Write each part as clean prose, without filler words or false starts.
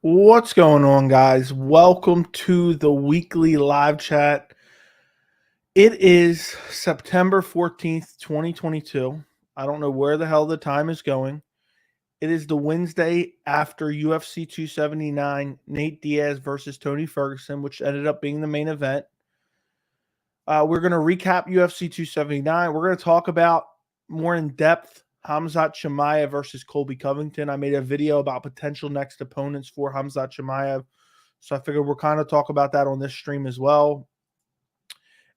What's going on, guys? Welcome to the weekly live chat. It is September 14th, 2022. I don't know where the hell the time is going. It is the Wednesday after UFC 279, Nate Diaz versus Tony Ferguson, which ended up being the main event. We're going to recap UFC 279. We're going to talk about more in depth Khamzat Chimaev versus Colby Covington. I made a video about potential next opponents for Khamzat Chimaev. So I figured we'll kind of talk about that on this stream as well.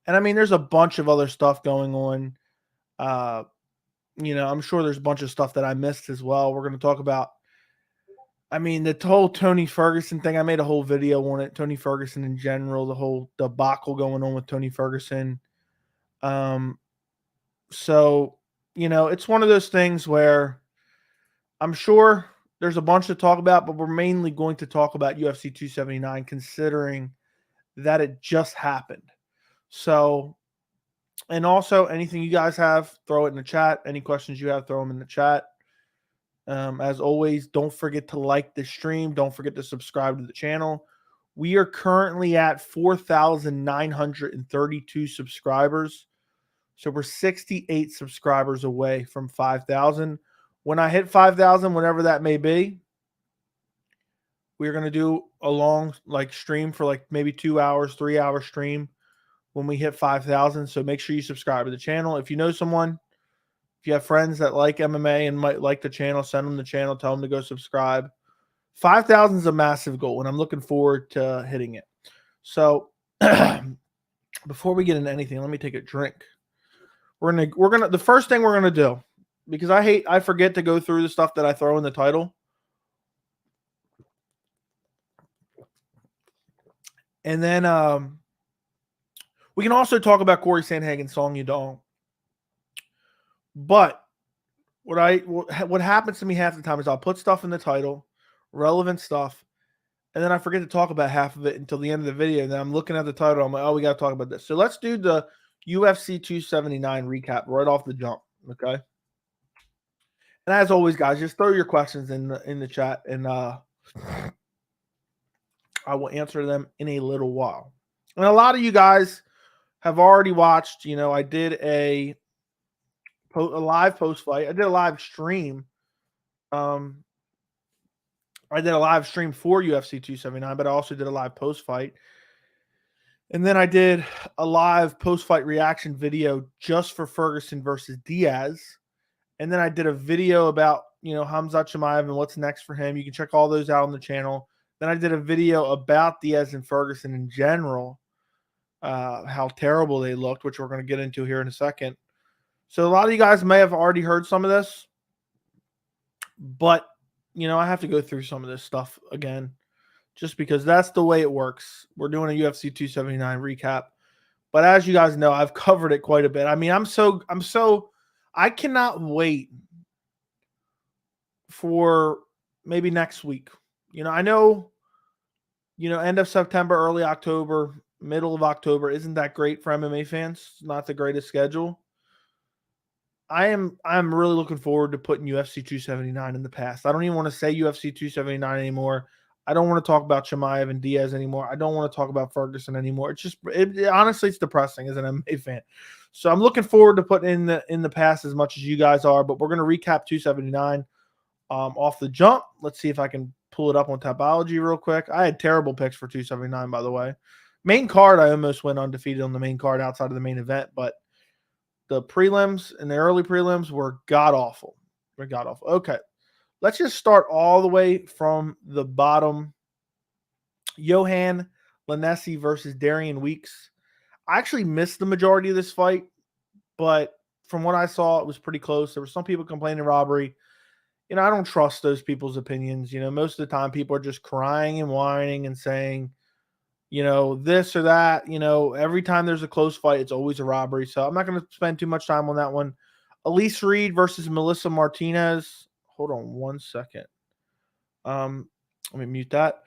And I mean, there's a bunch of other stuff going on. I'm sure there's a bunch of stuff that I missed as well. We're going to talk about, the whole Tony Ferguson thing. I made a whole video on it. Tony Ferguson in general, the whole debacle going on with Tony Ferguson. So, it's one of those things where I'm sure there's a bunch to talk about, but we're mainly going to talk about UFC 279 considering that it just happened. So, and also anything you guys have, throw it in the chat. Any questions you have, throw them in the chat. As always, don't forget to like the stream. Don't forget to subscribe to the channel. We are currently at 4,932 subscribers. So we're 68 subscribers away from 5,000. When I hit 5,000, whatever that may be, we're going to do a long stream for maybe 2 hours, 3-hour stream when we hit 5,000. So make sure you subscribe to the channel. If you know someone, if you have friends that like MMA and might like the channel, send them the channel, tell them to go subscribe. 5,000 is a massive goal, and I'm looking forward to hitting it. So before we get into anything, let me take a drink. The first thing we're gonna do, because I forget to go through the stuff that I throw in the title. And then we can also talk about Corey Sandhagen, Song Yudong. But what happens to me half the time is I'll put stuff in the title, relevant stuff, and then I forget to talk about half of it until the end of the video. And then I'm looking at the title, I'm like, oh, we got to talk about this. So let's do the UFC 279 recap right off the jump, okay? And as always, guys, just throw your questions in the chat, and I will answer them in a little while. And a lot of you guys have already watched. I did a live post fight. I did a live stream. I did a live stream for UFC 279, but I also did a live post fight. And then I did a live post fight reaction video just for Ferguson versus Diaz. And then I did a video about, Khamzat Chimaev and what's next for him. You can check all those out on the channel. Then I did a video about Diaz and Ferguson in general, how terrible they looked, which we're going to get into here in a second. So a lot of you guys may have already heard some of this, but, I have to go through some of this stuff again, just because that's the way it works. We're doing a UFC 279 recap. But as you guys know, I've covered it quite a bit. I mean, I cannot wait for maybe next week. I know, end of September, early October, middle of October isn't that great for MMA fans. It's not the greatest schedule. I'm really looking forward to putting UFC 279 in the past. I don't even want to say UFC 279 anymore. I don't want to talk about Chimaev and Diaz anymore. I don't want to talk about Ferguson anymore. Honestly, it's depressing as an MMA fan. So I'm looking forward to putting in the past as much as you guys are. But we're going to recap 279 off the jump. Let's see if I can pull it up on Tapology real quick. I had terrible picks for 279, by the way. Main card, I almost went undefeated on the main card outside of the main event, but the prelims and the early prelims were god-awful. Okay. Let's just start all the way from the bottom. Johan Lanesi versus Darian Weeks. I actually missed the majority of this fight, but from what I saw, it was pretty close. There were some people complaining robbery. I don't trust those people's opinions. Most of the time people are just crying and whining and saying, this or that. Every time there's a close fight, it's always a robbery. So I'm not going to spend too much time on that one. Elise Reed versus Melissa Martinez. Hold on one second. Let me mute that.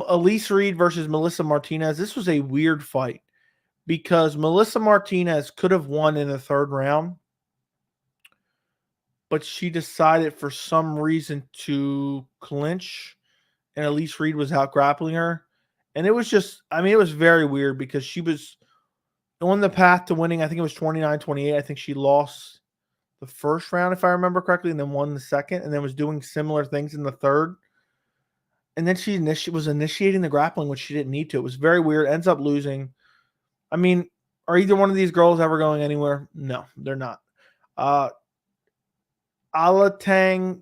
Elise Reed versus Melissa Martinez. This was a weird fight because Melissa Martinez could have won in the third round, but she decided for some reason to clinch and Elise Reed was out grappling her. And it was just, I mean, it was very weird because she was on the path to winning. I think it was 29-28. I think she lost the first round, if I remember correctly, and then won the second, and then was doing similar things in the third. And then she was initiating the grappling, which she didn't need to. It was very weird. Ends up losing. I mean, are either one of these girls ever going anywhere? No, they're not. Alatang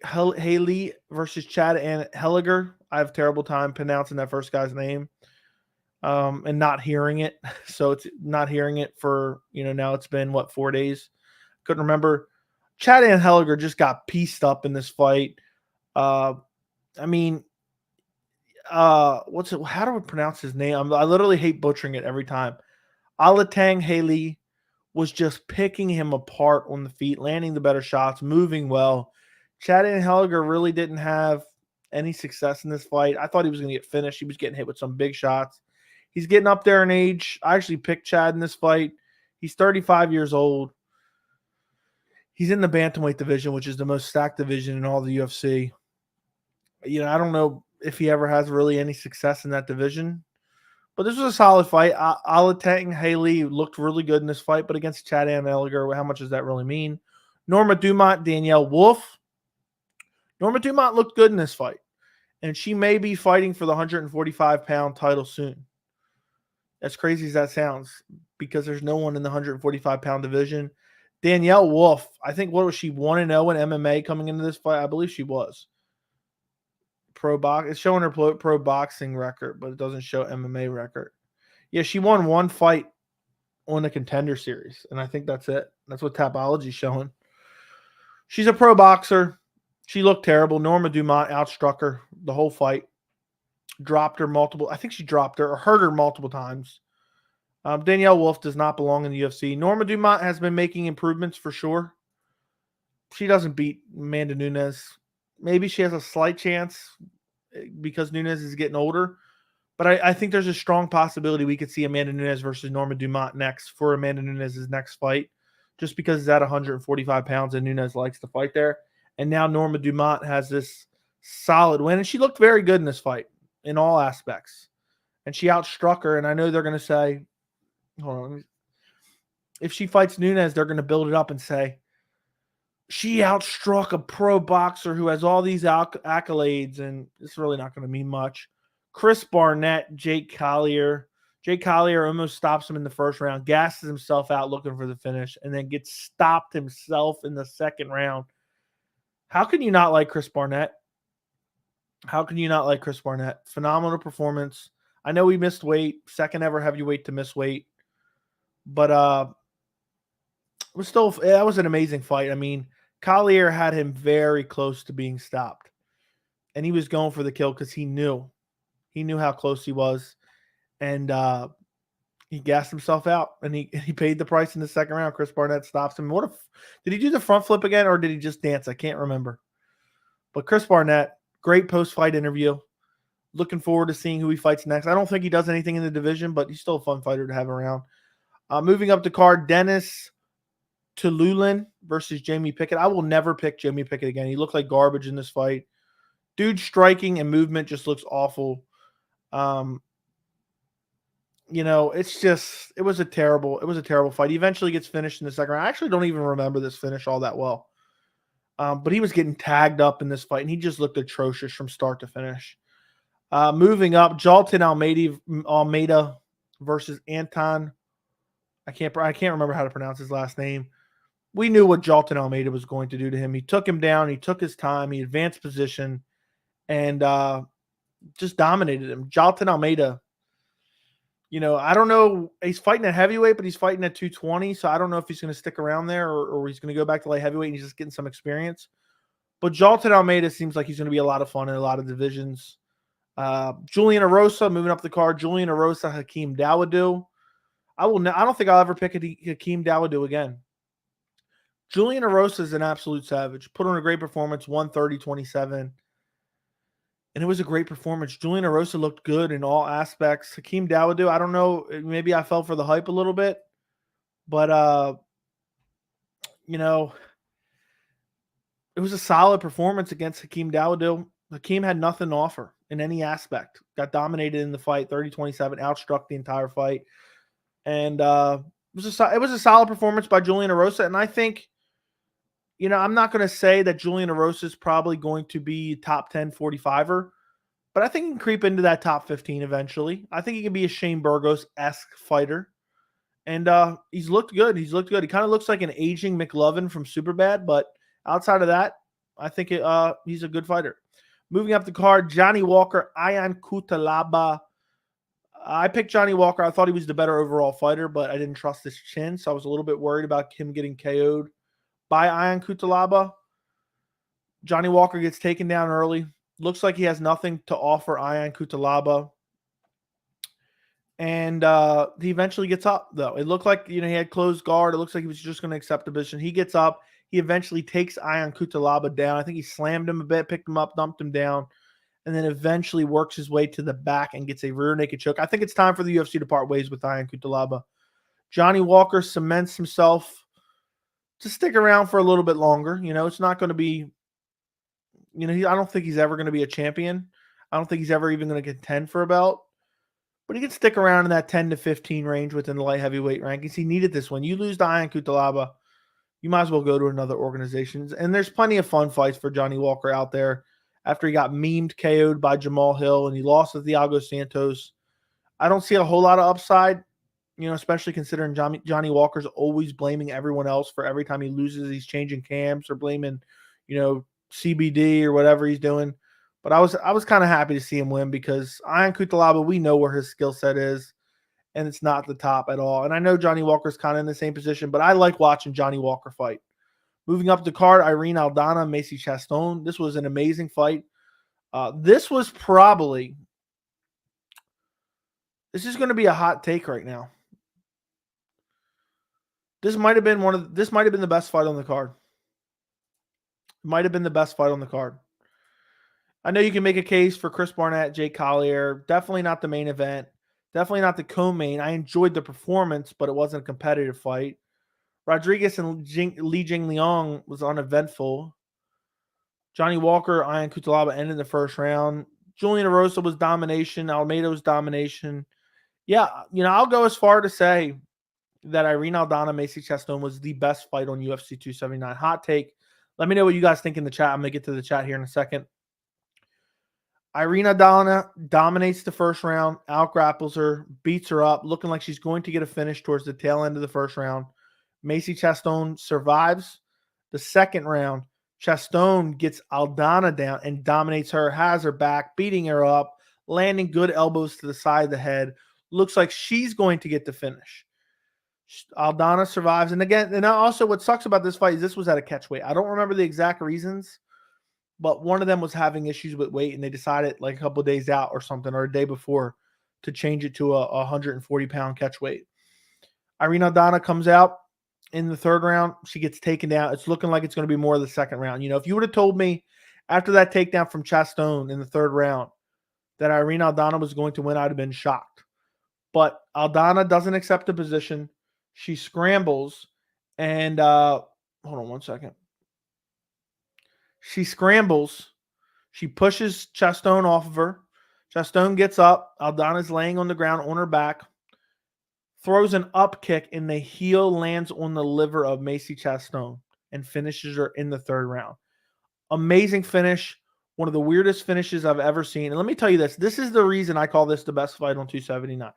Haley versus Chad and Helliger. I have a terrible time pronouncing that first guy's name and not hearing it. So it's not hearing it for, now it's been, 4 days? Couldn't remember. Chad and Helliger just got pieced up in this fight. I mean, how do I pronounce his name? I literally hate butchering it every time. Alatang Haley was just picking him apart on the feet, landing the better shots, moving well. Chad and Helliger really didn't have any success in this fight. I thought he was going to get finished. He was getting hit with some big shots. He's getting up there in age. I actually picked Chad in this fight. He's 35 years old. He's in the bantamweight division, which is the most stacked division in all the UFC. I don't know if he ever has really any success in that division. But this was a solid fight. Alatang Haley looked really good in this fight, but against Chad and Helliger, how much does that really mean? Norma Dumont, Danielle Wolf. Norma Dumont looked good in this fight, and she may be fighting for the 145-pound title soon. As crazy as that sounds, because there's no one in the 145-pound division. Danielle Wolf, I think, what was she, 1-0 in MMA coming into this fight? I believe she was. It's showing her pro boxing record, but it doesn't show MMA record. Yeah, she won one fight on the Contender Series, and I think that's it. That's what Tapology's showing. She's a pro boxer. She looked terrible. Norma Dumont outstruck her the whole fight. Dropped her multiple. I think she dropped her or hurt her multiple times. Danielle Wolf does not belong in the UFC. Norma Dumont has been making improvements for sure. She doesn't beat Amanda Nunez. Maybe she has a slight chance because Nunez is getting older. But I think there's a strong possibility we could see Amanda Nunez versus Norma Dumont next for Amanda Nunez's next fight, just because it's at 145 pounds and Nunez likes to fight there. And now Norma Dumont has this solid win, and she looked very good in this fight in all aspects. And she outstruck her, and I know they're going to say, hold on, if she fights Nunez, they're going to build it up and say, she outstruck a pro boxer who has all these accolades, and it's really not going to mean much. Chris Barnett, Jake Collier. Jake Collier almost stops him in the first round, gasses himself out looking for the finish, and then gets stopped himself in the second round. How can you not like Chris Barnett? How can you not like Chris Barnett? Phenomenal performance. I know he missed weight, second ever heavyweight to miss weight, but it was still, that was an amazing fight. I mean, Collier had him very close to being stopped, and he was going for the kill because he knew how close he was, and he gassed himself out, and he paid the price in the second round. Chris Barnett stops him. Did he do the front flip again, or did he just dance? I can't remember. But Chris Barnett, great post-fight interview. Looking forward to seeing who he fights next. I don't think he does anything in the division, but he's still a fun fighter to have around. Moving up the card, Dennis to Lulan versus Jamie Pickett. I will never pick Jamie Pickett again. He looked like garbage in this fight. Dude, striking and movement just looks awful. It was a terrible fight. He eventually gets finished in the second round. I actually don't even remember this finish all that well. But he was getting tagged up in this fight, and he just looked atrocious from start to finish. Moving up, Jalton Almeida versus Anton. I can't remember how to pronounce his last name. We knew what Jalton Almeida was going to do to him. He took him down. He took his time. He advanced position and just dominated him. Jalton Almeida, I don't know. He's fighting at heavyweight, but he's fighting at 220. So I don't know if he's going to stick around there or he's going to go back to light heavyweight and he's just getting some experience. But Jalton Almeida seems like he's going to be a lot of fun in a lot of divisions. Julian Erosa moving up the card. Julian Erosa, Hakeem Dawodu. I don't think I'll ever pick Hakeem Dawodu again. Julian Erosa is an absolute savage. Put on a great performance, 130-27. And it was a great performance. Julian Erosa looked good in all aspects. Hakeem Dawodu, I don't know. Maybe I fell for the hype a little bit. But, it was a solid performance against Hakeem Dawodu. Hakeem had nothing to offer in any aspect. Got dominated in the fight, 30-27, outstruck the entire fight. And it was a solid performance by Julian Erosa. And I think, I'm not going to say that Julian Erosa is probably going to be top 10 45er, but I think he can creep into that top 15 eventually. I think he can be a Shane Burgos-esque fighter. And he's looked good. He kind of looks like an aging McLovin from Superbad, but outside of that, I think he's a good fighter. Moving up the card, Johnny Walker, Ion Cutelaba. I picked Johnny Walker. I thought he was the better overall fighter, but I didn't trust his chin, so I was a little bit worried about him getting KO'd by Ion Cutelaba. Johnny Walker gets taken down early. Looks like he has nothing to offer Ion Cutelaba. And he eventually gets up, though. It looked like, he had closed guard. It looks like he was just going to accept the position. He gets up. He eventually takes Ion Cutelaba down. I think he slammed him a bit, picked him up, dumped him down, and then eventually works his way to the back and gets a rear naked choke. I think it's time for the UFC to part ways with Ion Cutelaba. Johnny Walker cements himself to stick around for a little bit longer. It's not going to be, I don't think he's ever going to be a champion. I don't think he's ever even going to contend for a belt. But he can stick around in that 10 to 15 range within the light heavyweight rankings. He needed this one. You lose to Ion Cutelaba, you might as well go to another organization. And there's plenty of fun fights for Johnny Walker out there after he got memed KO'd by Jamal Hill and he lost to Thiago Santos. I don't see a whole lot of upside, especially considering Johnny Walker's always blaming everyone else for every time he loses. He's changing camps or blaming, CBD or whatever he's doing. But I was kind of happy to see him win because Ion Cutelaba, we know where his skill set is, and it's not the top at all. And I know Johnny Walker's kind of in the same position, but I like watching Johnny Walker fight. Moving up the card, Irene Aldana, Macy Chaston. This was an amazing fight. This is going to be a hot take right now. This might have been the best fight on the card. Might have been the best fight on the card. I know you can make a case for Chris Barnett, Jake Collier. Definitely not the main event. Definitely not the co-main. I enjoyed the performance, but it wasn't a competitive fight. Rodriguez and Li Jingliang was uneventful. Johnny Walker, Ion Cutelaba ended the first round. Julian Erosa was domination. Almeida was domination. Yeah, I'll go as far to say that Irene Aldana, Macy Chaston was the best fight on UFC 279. Hot take. Let me know what you guys think in the chat. I'm going to get to the chat here in a second. Irene Aldana dominates the first round, out-grapples her, beats her up, looking like she's going to get a finish towards the tail end of the first round. Macy Chaston survives the second round. Chaston gets Aldana down and dominates her, has her back, beating her up, landing good elbows to the side of the head. Looks like she's going to get the finish. Aldana survives. And again, and also what sucks about this fight is this was at a catch weight. I don't remember the exact reasons, but one of them was having issues with weight, and they decided like a couple of days out or something, or a day before, to change it to a 140-pound catch weight. Irene Aldana comes out in the third round. She gets taken down. It's looking like it's going to be more of the second round. If you would have told me after that takedown from Chaston in the third round that Irene Aldana was going to win, I'd have been shocked. But Aldana doesn't accept the position. She scrambles, and hold on one second. She scrambles. She pushes Chaston off of her. Chaston gets up. Aldana's laying on the ground on her back. Throws an up kick, and the heel lands on the liver of Macy Chaston and finishes her in the third round. Amazing finish. One of the weirdest finishes I've ever seen. And let me tell you this. This is the reason I call this the best fight on 279.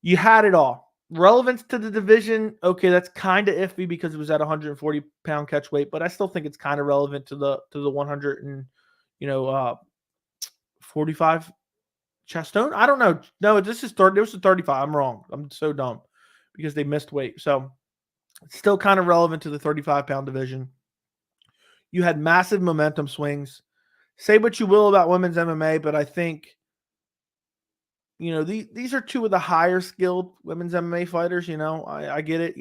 You had it all. Relevance to the division, okay, that's kind of iffy because it was at 140-pound catch weight, but I still think it's kind of relevant to the 145 Chaston. I don't know. No, this was a 35. I'm wrong. I'm so dumb because they missed weight. So it's still kind of relevant to the 35-pound division. You had massive momentum swings. Say what you will about women's MMA, but I think these are two of the higher skilled women's MMA fighters. I get it.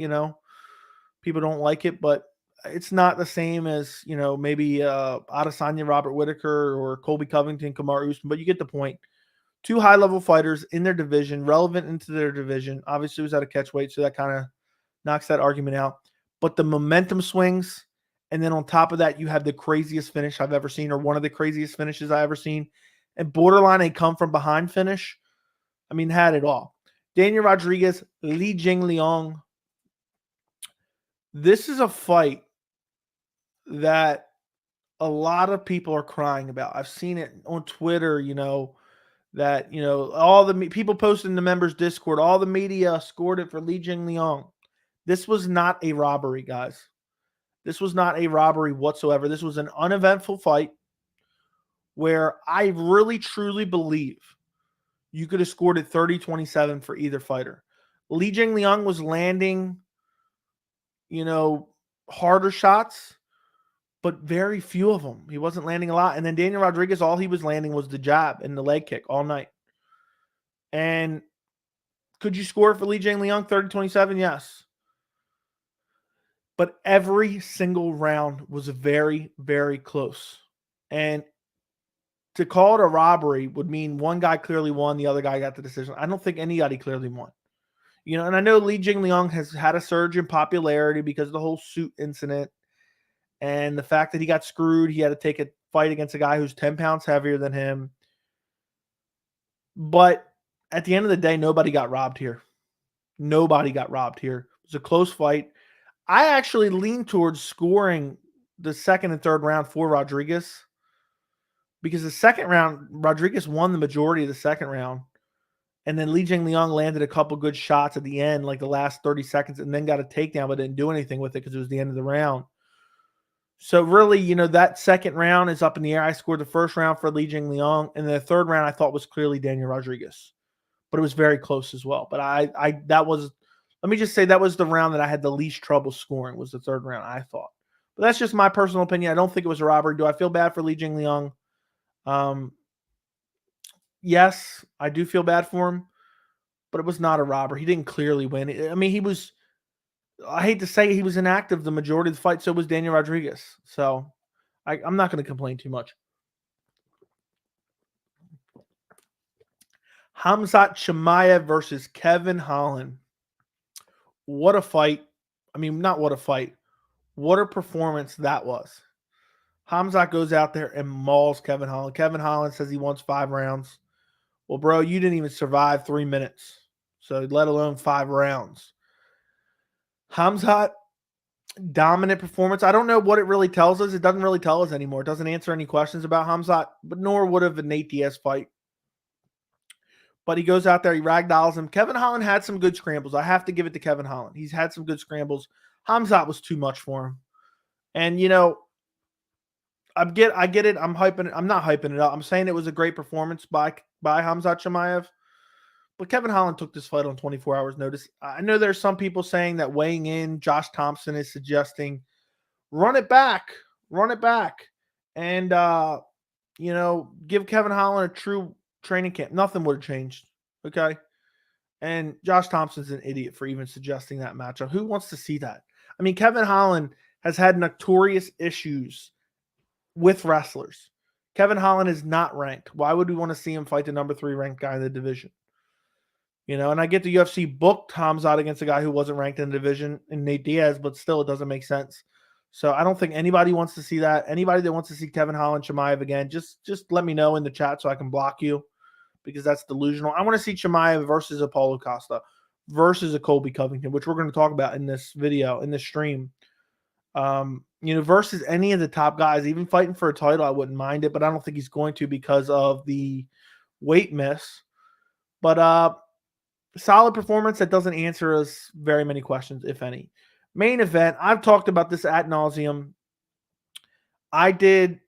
People don't like it, but it's not the same as, maybe Adesanya, Robert Whittaker, or Colby Covington, Kamaru Usman, but you get the point. Two high-level fighters in their division, relevant into their division. Obviously, it was at a catch weight, so that kind of knocks that argument out. But the momentum swings And then on top of that, you have the craziest finish I've ever seen, or one of the craziest finishes I've ever seen. And borderline a come from behind finish. I mean, had it all. Daniel Rodriguez, Li Jingliang. This is a fight that a lot of people are crying about. I've seen it on Twitter, that, all the people posted in the members Discord, all the media scored it for Li Jingliang. This was not a robbery, guys. This was not a robbery whatsoever. This was an uneventful fight where I really, truly believe you could have scored it 30-27 for either fighter. Li Jingliang was landing, harder shots, but very few of them. He wasn't landing a lot. And then Daniel Rodriguez, all he was landing was the jab and the leg kick all night. And could you score for Li Jingliang 30-27? Yes. But every single round was very, very close. And to call it a robbery would mean one guy clearly won, the other guy got the decision. I don't think anybody clearly won. And I know Li Jingliang has had a surge in popularity because of the whole suit incident and the fact that he got screwed. He had to take a fight against a guy who's 10 pounds heavier than him. But at the end of the day, nobody got robbed here. Nobody got robbed here. It was a close fight. I actually lean towards scoring the second and third round for Rodriguez, because the second round, Rodriguez won the majority of the second round. And then Li Jingliang landed a couple good shots at the end, like the last 30 seconds, and then got a takedown, but didn't do anything with it because it was the end of the round. So really, that second round is up in the air. I scored the first round for Li Jingliang, and the third round I thought was clearly Daniel Rodriguez. But it was very close as well. But let me just say that was the round that I had the least trouble scoring, was the third round, I thought. But that's just my personal opinion. I don't think it was a robbery. Do I feel bad for Li Jingliang? Yes, I do feel bad for him, but it was not a robbery. He didn't clearly win. I mean, I hate to say he was inactive the majority of the fight. So was Daniel Rodriguez. So I'm not going to complain too much. Khamzat Chimaev versus Kevin Holland. What a fight. I mean, not what a fight. What a performance that was. Khamzat goes out there and mauls Kevin Holland. Kevin Holland says he wants 5 rounds. Well, bro, you didn't even survive 3 minutes. So let alone 5 rounds. Khamzat, dominant performance. I don't know what it really tells us. It doesn't really tell us anymore. It doesn't answer any questions about Khamzat, but nor would have a Nate Diaz fight. But he goes out there, he ragdolls him. Kevin Holland had some good scrambles. I have to give it to Kevin Holland. He's had some good scrambles. Khamzat was too much for him. And, I get it. I'm not hyping it up. I'm saying it was a great performance by Khamzat Chimaev. But Kevin Holland took this fight on 24 hours notice. I know there's some people saying that weighing in, Josh Thompson is suggesting run it back, and give Kevin Holland a true training camp. Nothing would have changed. Okay. And Josh Thompson's an idiot for even suggesting that matchup. Who wants to see that? I mean, Kevin Holland has had notorious issues with wrestlers. Kevin Holland is not ranked. Why would we want to see him fight the number 3 ranked guy in the division? And I get the UFC booked Hamza against a guy who wasn't ranked in the division in Nate Diaz, but still it doesn't make sense. So I don't think anybody wants to see that. Anybody that wants to see Kevin Holland Chimaev again, just let me know in the chat so I can block you, because that's delusional. I want to see Chimaev versus a Paulo Costa versus a Colby Covington, which we're going to talk about in this video, in this stream. Versus any of the top guys, even fighting for a title, I wouldn't mind it, but I don't think he's going to because of the weight miss. But solid performance that doesn't answer us very many questions, if any. Main event, I've talked about this ad nauseum. I did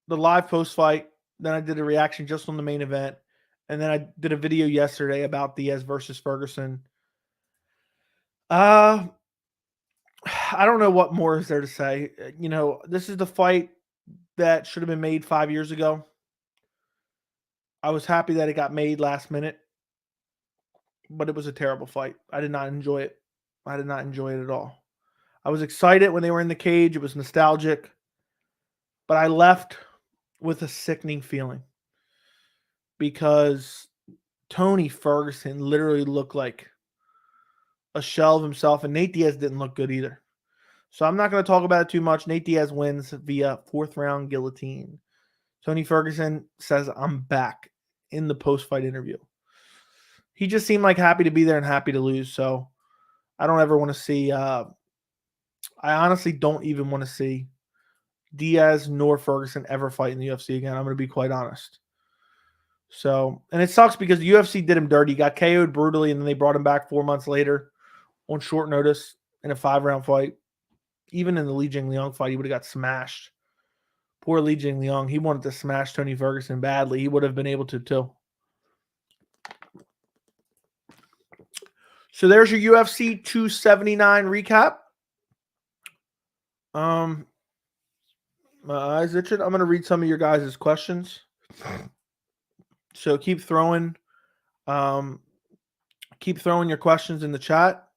the live post-fight, then I did a reaction just on the main event, and then I did a video yesterday about Diaz versus Ferguson. I don't know what more is there to say. This is the fight that should have been made 5 years ago. I was happy that it got made last minute, but it was a terrible fight. I did not enjoy it. I did not enjoy it at all. I was excited when they were in the cage. It was nostalgic, but I left with a sickening feeling because Tony Ferguson literally looked like a shell of himself, and Nate Diaz didn't look good either. So I'm not going to talk about it too much. Nate Diaz wins via 4th round guillotine. Tony Ferguson says, I'm back in the post-fight interview. He just seemed like happy to be there and happy to lose. So I don't ever want to see, I honestly don't even want to see Diaz nor Ferguson ever fight in the UFC again. I'm going to be quite honest. So, and it sucks because the UFC did him dirty. He got KO'd brutally, and then they brought him back 4 months later on short notice in a 5-round fight. Even in the Li Jingliang fight, he would have got smashed. Poor Li Jingliang. He wanted to smash Tony Ferguson badly. He would have been able to too. So there's your UFC 279 recap. My eyes itching. I'm going to read some of your guys' questions. So keep throwing your questions in the chat.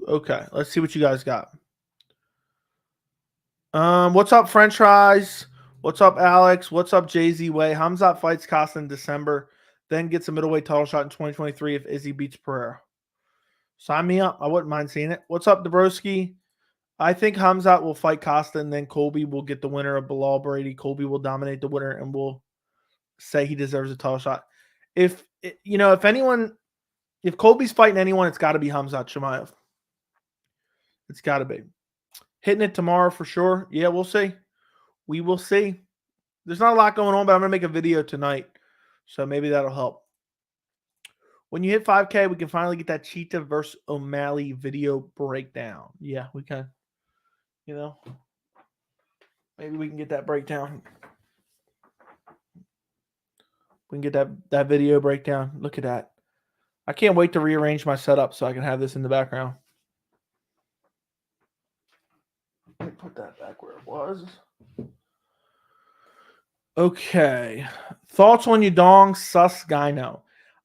Okay, let's see what you guys got. What's up, French fries? What's up, Alex? What's up, Jay-Z Way? Khamzat fights Costa in December, then gets a middleweight title shot in 2023 if Izzy beats Pereira. Sign me up. I wouldn't mind seeing it. What's up, Dabrowski? I think Khamzat will fight Costa, and then Colby will get the winner of Bilal Brady. Colby will dominate the winner, and we'll say he deserves a title shot. If Colby's fighting anyone, it's got to be Khamzat Chimaev. It's got to be. Hitting it tomorrow for sure. Yeah, we'll see. We will see. There's not a lot going on, but I'm going to make a video tonight, so maybe that'll help. When you hit 5K, we can finally get that Cheetah versus O'Malley video breakdown. Yeah, we can. Maybe we can get that breakdown. We can get that video breakdown. Look at that. I can't wait to rearrange my setup so I can have this in the background. Let me put that back where it was. Okay. Thoughts on Yudong Sus Gyno?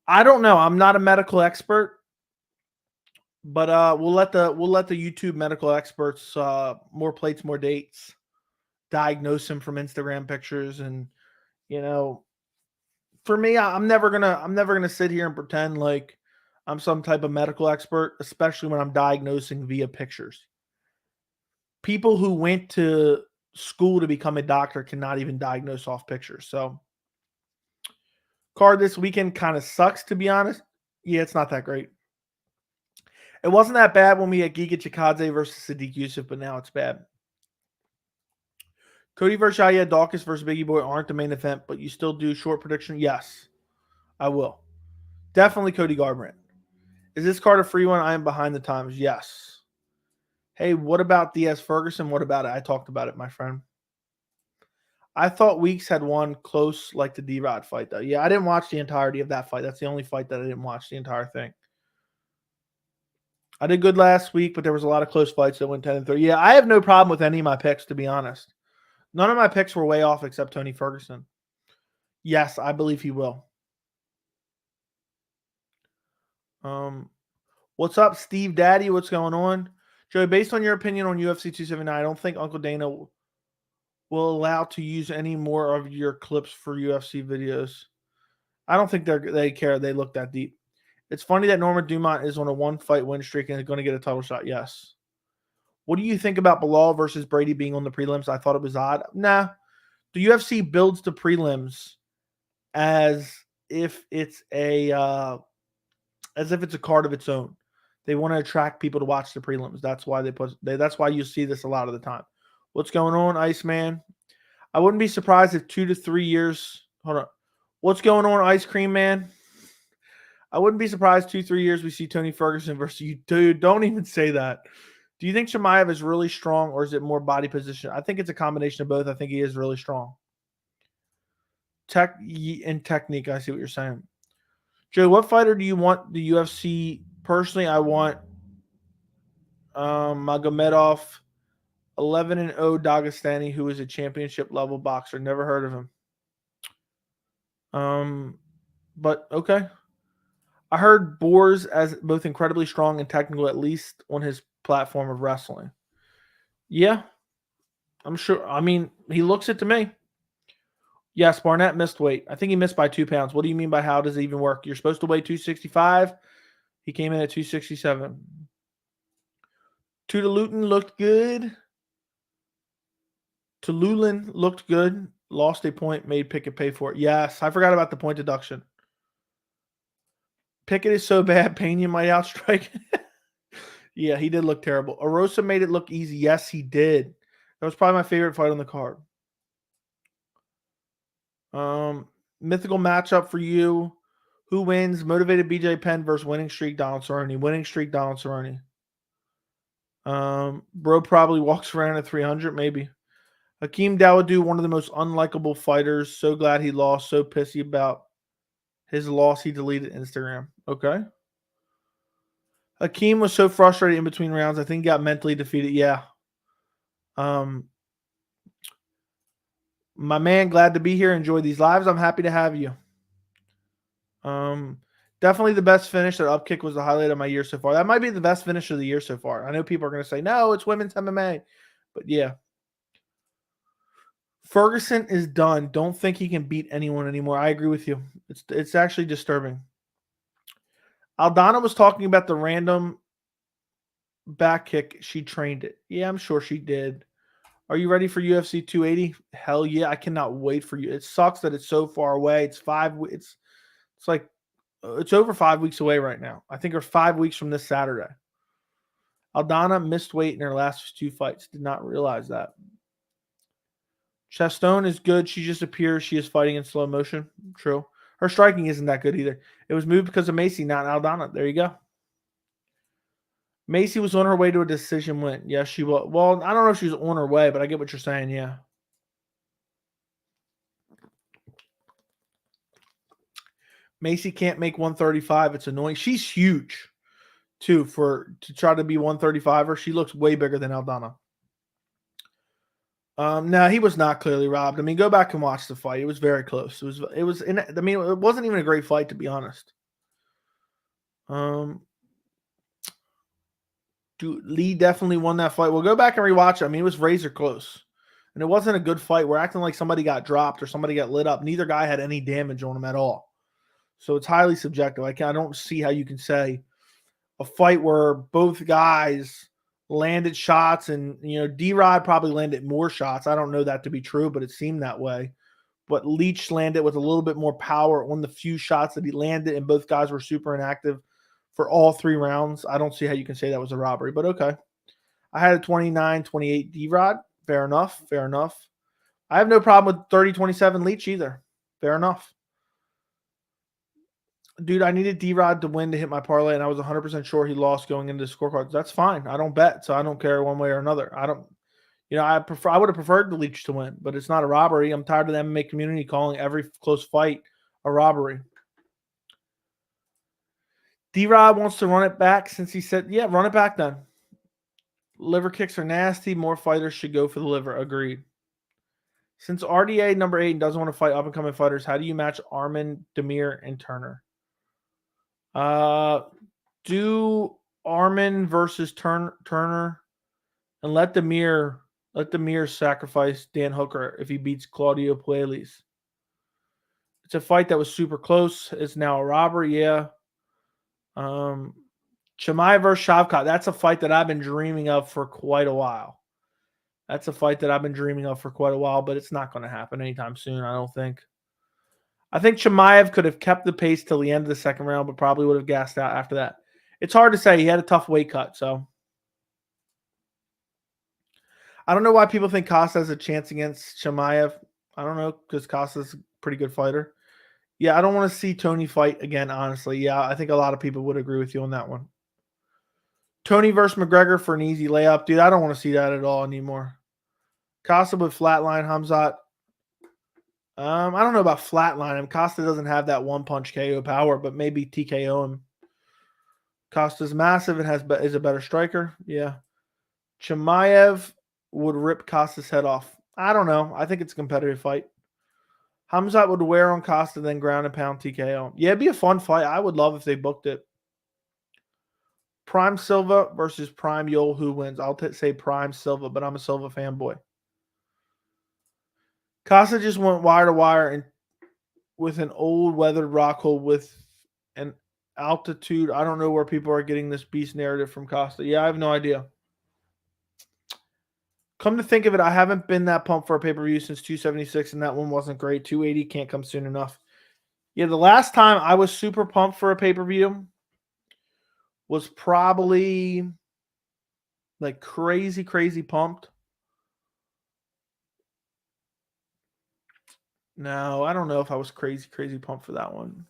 I don't know. I'm not a medical expert, but we'll let the YouTube medical experts, more plates, more dates, diagnose him from Instagram pictures. And for me, I'm never gonna sit here and pretend like I'm some type of medical expert, especially when I'm diagnosing via pictures. People who went to school to become a doctor cannot even diagnose off pictures. So card this weekend kind of sucks, to be honest. Yeah, it's not that great. It wasn't that bad when we had Giga Chikadze versus Sadiq Yusuf, but now it's bad. Cody versus Yahya Dawkins versus Biggie Boy aren't the main event, but you still do short prediction? Yes, I will. Definitely Cody Garbrandt. Is this card a free one? I am behind the times. Yes. Hey, what about Diaz Ferguson? What about it? I talked about it, my friend. I thought Weeks had won close like the D-Rod fight, though. Yeah, I didn't watch the entirety of that fight. That's the only fight that I didn't watch the entire thing. I did good last week, but there was a lot of close fights that went 10-3. Yeah, I have no problem with any of my picks, to be honest. None of my picks were way off except Tony Ferguson. Yes, I believe he will. What's up, Steve Daddy? What's going on? Joey, based on your opinion on UFC 279, I don't think Uncle Dana will allow to use any more of your clips for UFC videos. I don't think they care. They look that deep. It's funny that Norma Dumont is on a 1-fight win streak and is going to get a title shot. Yes. What do you think about Bilal versus Brady being on the prelims? I thought it was odd. Nah. The UFC builds the prelims as if it's a card of its own. They want to attract people to watch the prelims. That's why that's why you see this a lot of the time. What's going on, Iceman? I wouldn't be surprised if 2 to 3 years. Hold on. What's going on, Ice Cream Man? I wouldn't be surprised 2-3 years we see Tony Ferguson versus you. Dude, don't even say that. Do you think Chimaev is really strong, or is it more body position? I think it's a combination of both. I think he is really strong. Technique, I see what you're saying. Joe, what fighter do you want the UFC? Personally, I want Magomedov, 11-0 Dagestani, who is a championship level boxer. Never heard of him. But okay. I heard Boers as both incredibly strong and technical, at least on his platform of wrestling. Yeah, I'm sure. I mean, he looks it to me. Yes, Barnett missed weight. I think he missed by 2 pounds. What do you mean by how does it even work? You're supposed to weigh 265. He came in at 267. Luton looked good. Lulan looked good. Lost a point, made Pickett pay for it. Yes, I forgot about the point deduction. Pickett is so bad, Pena might outstrike. Yeah, he did look terrible. Arosa made it look easy. Yes, he did. That was probably my favorite fight on the card. Mythical matchup for you. Who wins? Motivated BJ Penn versus winning streak Donald Cerrone. Winning streak Donald Cerrone. Bro probably walks around at 300, maybe. Hakeem Dawodu, one of the most unlikable fighters. So glad he lost. So pissy about his loss. He deleted Instagram. Okay. Hakeem was so frustrated in between rounds. I think he got mentally defeated. Yeah. My man, glad to be here. Enjoy these lives. I'm happy to have you. Definitely the best finish. That up kick was the highlight of my year so far. That might be the best finish of the year so far. I know people are going to say, no, it's women's MMA. But yeah. Ferguson is done. Don't think he can beat anyone anymore. I agree with you. It's actually disturbing. Aldana was talking about the random back kick. She trained it. Yeah, I'm sure she did. Are you ready for UFC 280? Hell yeah, I cannot wait for you. It sucks that it's so far away. It's like it's over 5 weeks away right now. I think we're 5 weeks from this Saturday. Aldana missed weight in her last 2 fights. Did not realize that. Chastone is good. She just appears she is fighting in slow motion. True. Her striking isn't that good either. It was moved because of Macy, not Aldana. There you go. Macy was on her way to a decision win. Yes, she was. Well, I don't know if she was on her way, but I get what you're saying. Yeah. Macy can't make 135. It's annoying. She's huge, too, to try to be 135er. She looks way bigger than Aldana. No, he was not clearly robbed. I mean, go back and watch the fight. It was very close. It wasn't even a great fight, to be honest. Lee definitely won that fight. Well, go back and rewatch it. I mean, it was razor close. And it wasn't a good fight. We're acting like somebody got dropped or somebody got lit up. Neither guy had any damage on him at all. So it's highly subjective. I don't see how you can say a fight where both guys landed shots and, D-Rod probably landed more shots. I don't know that to be true, but it seemed that way. But Leach landed with a little bit more power on the few shots that he landed, and both guys were super inactive for all 3 rounds. I don't see how you can say that was a robbery, but okay. I had a 29-28 D-Rod. Fair enough. I have no problem with 30-27 Leach either. Fair enough. Dude, I needed D-Rod to win to hit my parlay, and I was 100% sure he lost going into the scorecards. That's fine. I don't bet, so I don't care one way or another. I would have preferred the Leach to win, but it's not a robbery. I'm tired of the MMA community calling every close fight a robbery. D-Rod wants to run it back since he said, yeah, run it back then. Liver kicks are nasty. More fighters should go for the liver. Agreed. Since RDA number 8 doesn't want to fight up-and-coming fighters, how do you match Arman, Demir, and Turner? Do Arman versus Turner and let Demir sacrifice Dan Hooker if he beats Claudio Puelles. It's a fight that was super close. It's now a robbery, yeah. Chimaev versus Shavkat. That's a fight that I've been dreaming of for quite a while. But it's not going to happen anytime soon, I don't think. I think Chimaev could have kept the pace till the end of the second round, but probably would have gassed out after that. It's hard to say. He had a tough weight cut, so. I don't know why people think Costa has a chance against Chimaev. I don't know, because Costa's a pretty good fighter. Yeah, I don't want to see Tony fight again, honestly. Yeah, I think a lot of people would agree with you on that one. Tony versus McGregor for an easy layup. Dude, I don't want to see that at all anymore. Costa would flatline Khamzat. I don't know about flatline him. Costa doesn't have that one-punch KO power, but maybe TKO him. Costa's massive and is a better striker. Yeah. Chimaev would rip Costa's head off. I don't know. I think it's a competitive fight. Hamza would wear on Costa, then ground and pound TKO. Yeah, it'd be a fun fight. I would love if they booked it. Prime Silva versus Prime Yol. Who wins? I'll say Prime Silva, but I'm a Silva fanboy. Costa just went wire to wire and with an old weathered Rockhold with an altitude. I don't know where people are getting this beast narrative from Costa. Yeah, I have no idea. Come to think of it, I haven't been that pumped for a pay-per-view since 276, and that one wasn't great. 280 can't come soon enough. Yeah, the last time I was super pumped for a pay-per-view was probably like crazy pumped. No, I don't know if I was crazy pumped for that one.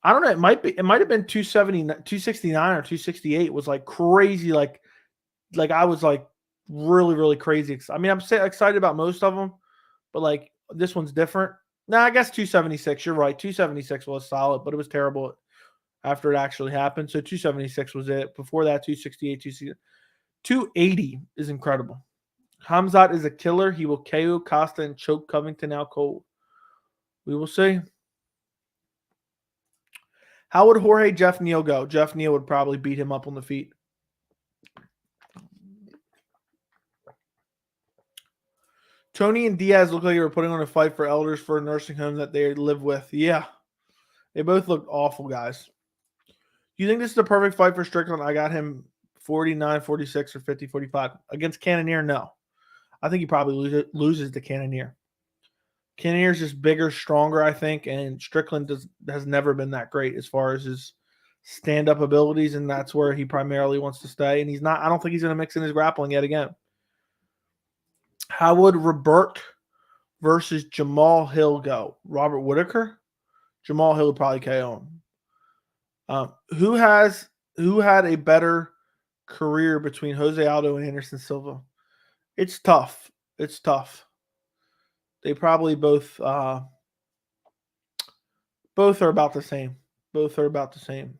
I don't know. It might have been 270, 269 or 268 was like crazy. Like I was like really crazy. I mean, I'm excited about most of them, but like this one's different. Nah, I guess 276. You're right. 276 was solid, but it was terrible after it actually happened. So 276 was it. Before that, 268, 280 is incredible. Khamzat is a killer. He will KO Costa and choke Covington out cold. We will see. How would Jorge Jeff Neal go? Jeff Neal would probably beat him up on the feet. Tony and Diaz look like they were putting on a fight for elders for a nursing home that they live with. Yeah. They both look awful, guys. Do you think this is the perfect fight for Strickland? I got him 49, 46, or 50, 45. Against Cannonier, no. I think he probably loses to Cannonier. Cannonier's just bigger, stronger, I think, and Strickland has never been that great as far as his stand-up abilities, and that's where he primarily wants to stay. And he's not. I don't think he's going to mix in his grappling yet again. How would Robert versus Jamal Hill go? Robert Whitaker? Jamal Hill would probably KO him. Who had a better career between Jose Aldo and Anderson Silva? It's tough. It's tough. They probably both are about the same. Both are about the same.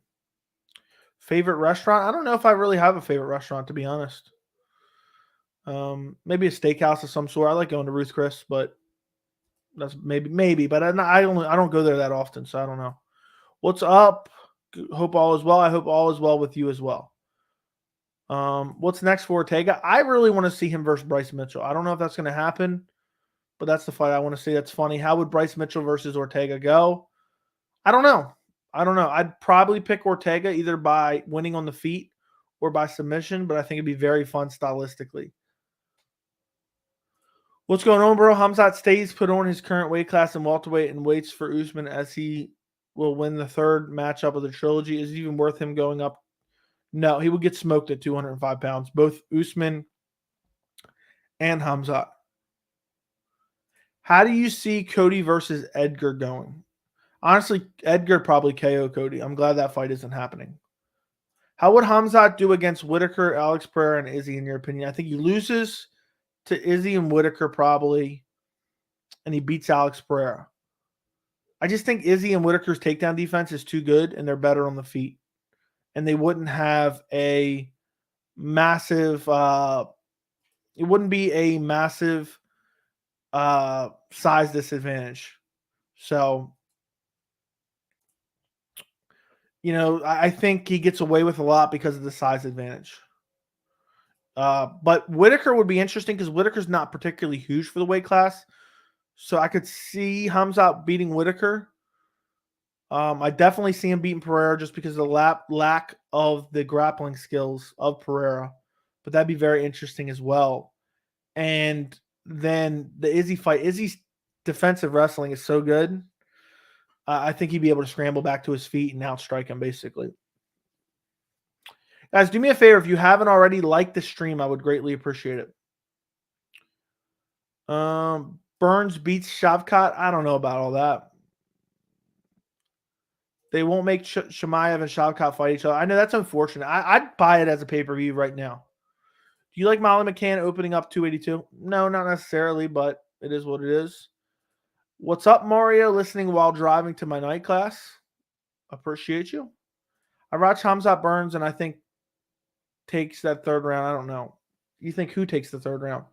Favorite restaurant? I don't know if I really have a favorite restaurant, to be honest. Maybe a steakhouse of some sort. I like going to Ruth Chris, but that's maybe. But I don't go there that often, so I don't know. What's up? Hope all is well. I hope all is well with you as well. What's next for Ortega? I really want to see him versus Bryce Mitchell. I don't know if that's going to happen, but that's the fight I want to see. That's funny. How would Bryce Mitchell versus Ortega go? I don't know. I'd probably pick Ortega either by winning on the feet or by submission, but I think it'd be very fun stylistically. What's going on, bro? Khamzat stays put on his current weight class in welterweight and waits for Usman as he will win the third matchup of the trilogy. Is it even worth him going up? No, he would get smoked at 205 pounds, both Usman and Khamzat. How do you see Cody versus Edgar going? Honestly, Edgar probably KO Cody. I'm glad that fight isn't happening. How would Khamzat do against Whitaker, Alex Pereira, and Izzy, in your opinion? I think he loses to Izzy and Whitaker probably, and he beats Alex Pereira. I just think Izzy and Whitaker's takedown defense is too good, and they're better on the feet. And they wouldn't have a massive it wouldn't be a massive size disadvantage. So, I think he gets away with a lot because of the size advantage. But Whitaker would be interesting because Whitaker's not particularly huge for the weight class. So I could see Hamza beating Whitaker. I definitely see him beating Pereira just because of the lack of the grappling skills of Pereira. But that'd be very interesting as well. And then the Izzy fight. Izzy's defensive wrestling is so good. I think he'd be able to scramble back to his feet and outstrike him, basically. Guys, do me a favor. If you haven't already, like the stream. I would greatly appreciate it. Burns beats Shavkat. I don't know about all that. They won't make Chimaev and Shavkat fight each other. I know that's unfortunate. I'd buy it as a pay-per-view right now. Do you like Molly McCann opening up 282? No, not necessarily, but it is what it is. What's up, Mario? Listening while driving to my night class. Appreciate you. I watched Khamzat Burns, and I think takes that third round. I don't know. You think who takes the third round?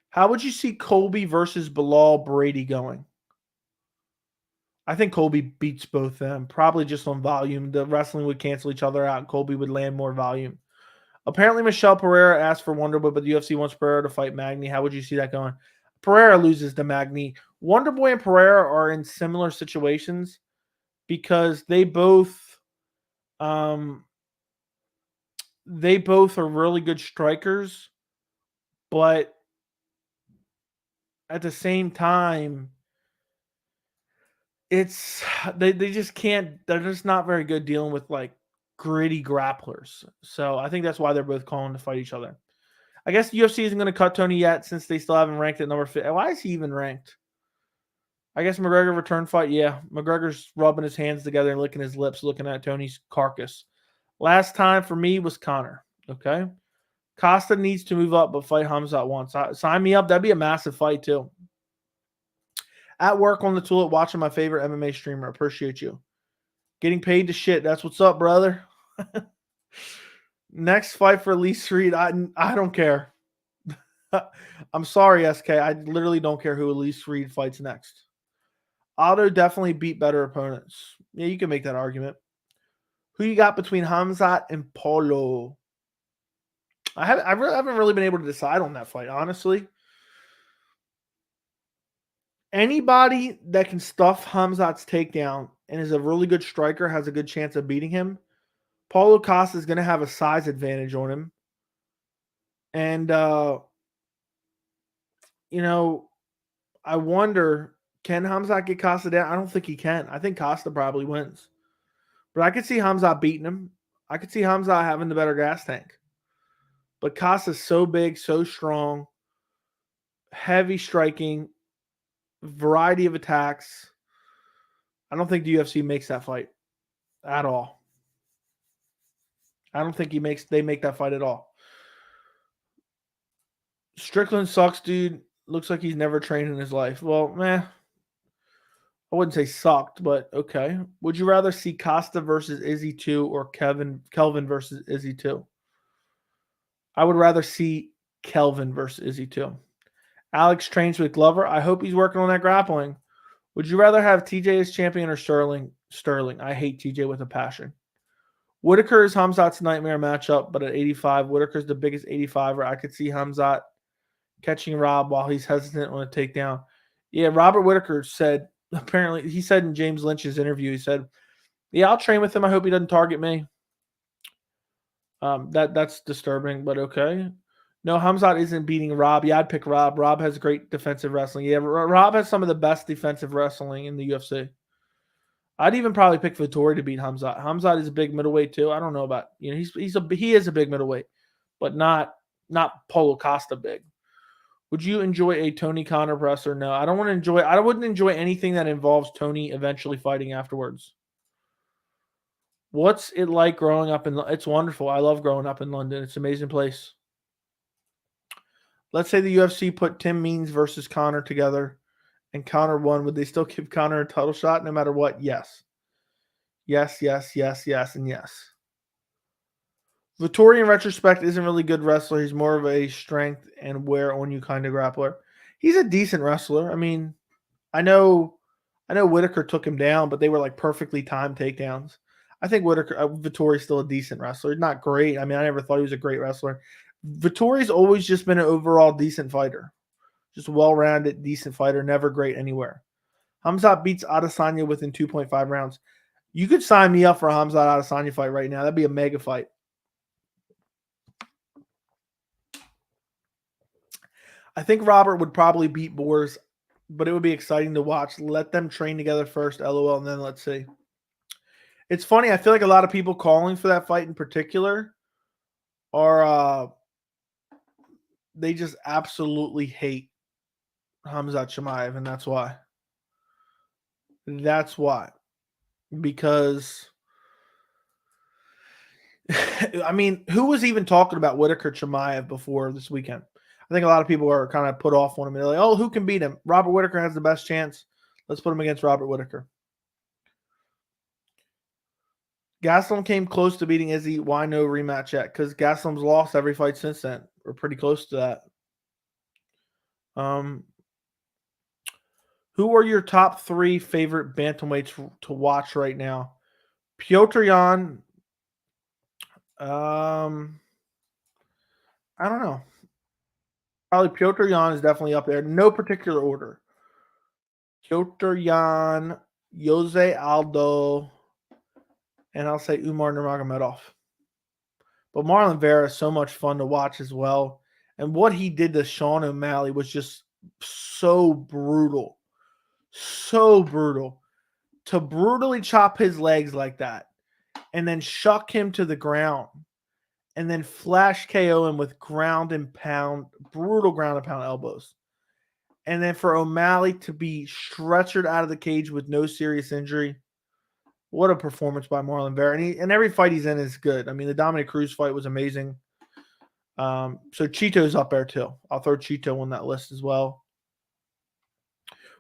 How would you see Colby versus Bilal Brady going? I think Colby beats both them, probably just on volume. The wrestling would cancel each other out, and Colby would land more volume. Apparently, Michelle Pereira asked for Wonderboy, but the UFC wants Pereira to fight Magny. How would you see that going? Pereira loses to Magny. Wonderboy and Pereira are in similar situations because they both are really good strikers, but at the same time, it's they just can't. They're just not very good dealing with like gritty grapplers. So I think that's why they're both calling to fight each other. I guess the UFC isn't going to cut Tony yet since they still haven't ranked at number 50. Why is he even ranked? I guess McGregor return fight. Yeah, McGregor's rubbing his hands together and licking his lips, looking at Tony's carcass. Last time for me was Conor. Okay, Costa needs to move up, but fight Khamzat once. Sign me up. That'd be a massive fight too. At work on the toilet, watching my favorite MMA streamer. Appreciate you. Getting paid to shit. That's what's up, brother. Next fight for Elise Reed. I don't care. I'm sorry, SK. I literally don't care who Elise Reed fights next. Otto definitely beat better opponents. Yeah, you can make that argument. Who you got between Khamzat and Paulo? I haven't really been able to decide on that fight, honestly. Anybody that can stuff Khamzat's takedown and is a really good striker has a good chance of beating him. Paulo Costa is going to have a size advantage on him. And, I wonder, can Khamzat get Costa down? I don't think he can. I think Costa probably wins. But I could see Khamzat beating him. I could see Khamzat having the better gas tank. But Costa's so big, so strong, heavy striking, variety of attacks. I don't think the UFC makes that fight at all. I don't think they make that fight at all. Strickland sucks, dude. Looks like he's never trained in his life. Well, I wouldn't say sucked, but okay. Would you rather see Costa versus Izzy 2 or Kelvin versus Izzy 2? I would rather see Kelvin versus Izzy 2. Alex trains with Glover. I hope he's working on that grappling. Would you rather have TJ as champion or Sterling? Sterling. I hate TJ with a passion. Whitaker is Khamzat's nightmare matchup, but at 85, Whitaker's the biggest 85er. I could see Khamzat catching Rob while he's hesitant on a takedown. Yeah, Robert Whitaker said, apparently, he said in James Lynch's interview, he said, yeah, I'll train with him. I hope he doesn't target me. That's disturbing, but okay. No, Khamzat isn't beating Rob. Yeah, I'd pick Rob. Rob has great defensive wrestling. Yeah, Rob has some of the best defensive wrestling in the UFC. I'd even probably pick Vettori to beat Khamzat. Khamzat is a big middleweight too. I don't know about, he is a big middleweight, but not Paulo Costa big. Would you enjoy a Tony Conor presser? No, I wouldn't enjoy anything that involves Tony eventually fighting afterwards. What's it like growing up it's wonderful. I love growing up in London. It's an amazing place. Let's say the UFC put Tim Means versus Conor together and Conor won. Would they still give Conor a title shot no matter what? Yes. Yes, yes, yes, yes, and yes. Vettori in retrospect isn't really a good wrestler. He's more of a strength and wear on you kind of grappler. He's a decent wrestler. I mean, I know Whitaker took him down, but they were like perfectly timed takedowns. I think Vettori's still a decent wrestler. Not great. I mean, I never thought he was a great wrestler. Vettori's always just been an overall decent fighter. Just well-rounded, decent fighter, never great anywhere. Khamzat beats Adesanya within 2.5 rounds. You could sign me up for a Khamzat Adesanya fight right now. That'd be a mega fight. I think Robert would probably beat Boers, but it would be exciting to watch. Let them train together first, LOL, and then let's see. It's funny. I feel like a lot of people calling for that fight in particular are they just absolutely hate Khamzat Chimaev, and that's why. That's why. Because, I mean, who was even talking about Whitaker Chimaev before this weekend? I think a lot of people are kind of put off on him. They're like, oh, who can beat him? Robert Whitaker has the best chance. Let's put him against Robert Whitaker. Gastelum came close to beating Izzy. Why no rematch yet? Because Gastelum's lost every fight since then. We're pretty close to that. Who are your top 3 favorite bantamweights to watch right now? Piotr Jan. I don't know. Probably Piotr Jan is definitely up there. No particular order. Piotr Jan, Jose Aldo, and I'll say Umar Nurmagomedov. But Marlon Vera is so much fun to watch as well. And what he did to Sean O'Malley was just so brutal. So brutal. To brutally chop his legs like that and then shuck him to the ground and then flash KO him with ground and pound, brutal ground and pound elbows. And then for O'Malley to be stretchered out of the cage with no serious injury. What a performance by Marlon Vera. And every fight he's in is good. I mean, the Dominic Cruz fight was amazing. So Cheeto's up there too. I'll throw Cheeto on that list as well.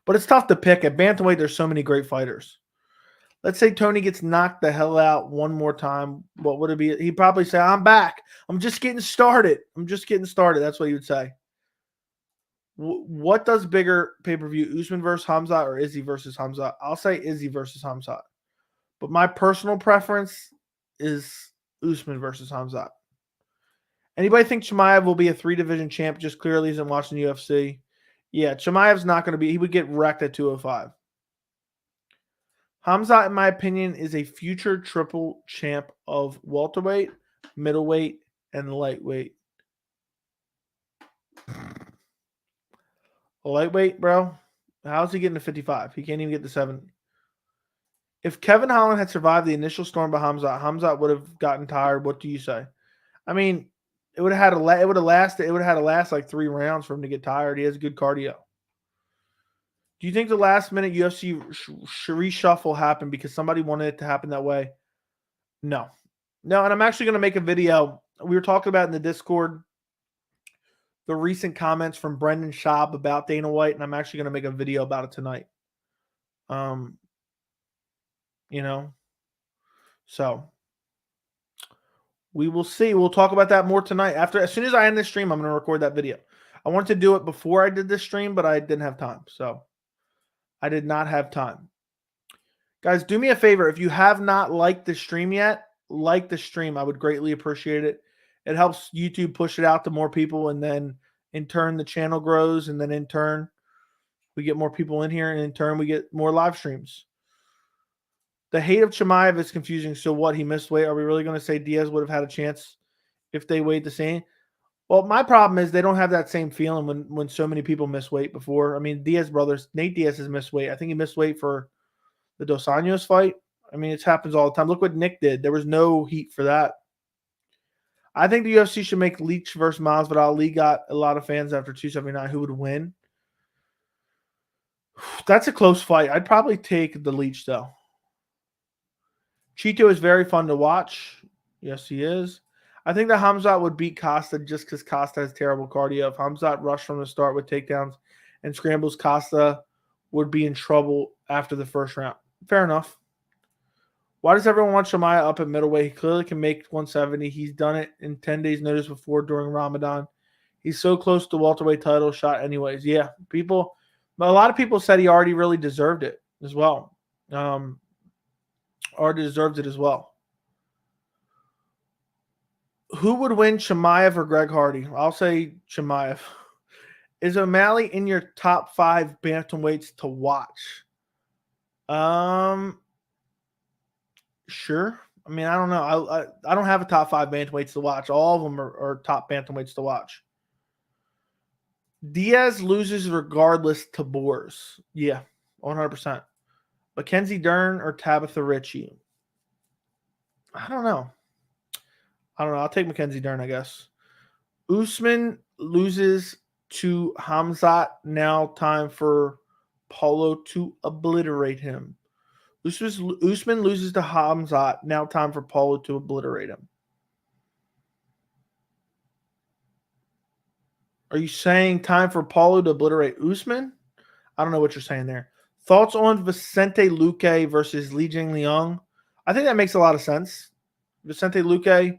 But it's tough to pick. At bantamweight, there's so many great fighters. Let's say Tony gets knocked the hell out one more time. What would it be? He'd probably say, I'm back. I'm just getting started. I'm just getting started. That's what he would say. What does bigger pay-per-view, Usman versus Khamzat or Izzy versus Khamzat? I'll say Izzy versus Khamzat. But my personal preference is Usman versus Khamzat. Anybody think Chimaev will be a 3-division champ? Just clearly isn't watching UFC. Yeah, Chimaev's not going to be. He would get wrecked at 205. Khamzat, in my opinion, is a future triple champ of welterweight, middleweight, and lightweight. Lightweight, bro? How's he getting to 55? He can't even get to 70. If Kevin Holland had survived the initial storm by Khamzat would have gotten tired. What do you say? I mean, it would have had to last like 3 rounds for him to get tired. He has good cardio. Do you think the last minute UFC reshuffle happened because somebody wanted it to happen that way? No. No, and I'm actually going to make a video. We were talking about in the Discord the recent comments from Brendan Schaub about Dana White, and I'm actually going to make a video about it tonight. So we will see. We'll talk about that more tonight. As soon as I end this stream, I'm going to record that video. I wanted to do it before I did this stream, but I didn't have time. So I did not have time. Guys, do me a favor. If you have not liked the stream yet, like the stream. I would greatly appreciate it. It helps YouTube push it out to more people, and then in turn the channel grows, and then in turn we get more people in here, and in turn we get more live streams. The hate of Chimaev is confusing. So what? He missed weight. Are we really going to say Diaz would have had a chance if they weighed the same? Well, my problem is they don't have that same feeling when so many people miss weight before. I mean, Diaz brothers, Nate Diaz has missed weight. I think he missed weight for the Dos Anjos fight. I mean, it happens all the time. Look what Nick did. There was no heat for that. I think the UFC should make Leach versus Masvidal. Lee got a lot of fans after 279. Who would win? That's a close fight. I'd probably take the Leach, though. Cheeto is very fun to watch. Yes, he is. I think that Khamzat would beat Costa just because Costa has terrible cardio. If Khamzat rushed from the start with takedowns and scrambles, Costa would be in trouble after the first round. Fair enough. Why does everyone want Chimaev up at middleweight? He clearly can make 170. He's done it in 10 days' notice before during Ramadan. He's so close to welterweight title shot anyways. Yeah, a lot of people said he already really deserved it as well. Already deserves it as well. Who would win, Chimaev or Greg Hardy? I'll say Chimaev. Is O'Malley in your top 5 bantamweights to watch? Sure. I mean, I don't know. I don't have a top 5 bantamweights to watch. All of them are top bantamweights to watch. Diaz loses regardless to Boers. Yeah, 100%. Mackenzie Dern or Tabitha Ritchie? I don't know. I'll take Mackenzie Dern, I guess. Usman loses to Khamzat. Now time for Paulo to obliterate him. Usman loses to Khamzat. Now time for Paulo to obliterate him. Are you saying time for Paulo to obliterate Usman? I don't know what you're saying there. Thoughts on Vicente Luque versus Li Jingliang? I think that makes a lot of sense. Vicente Luque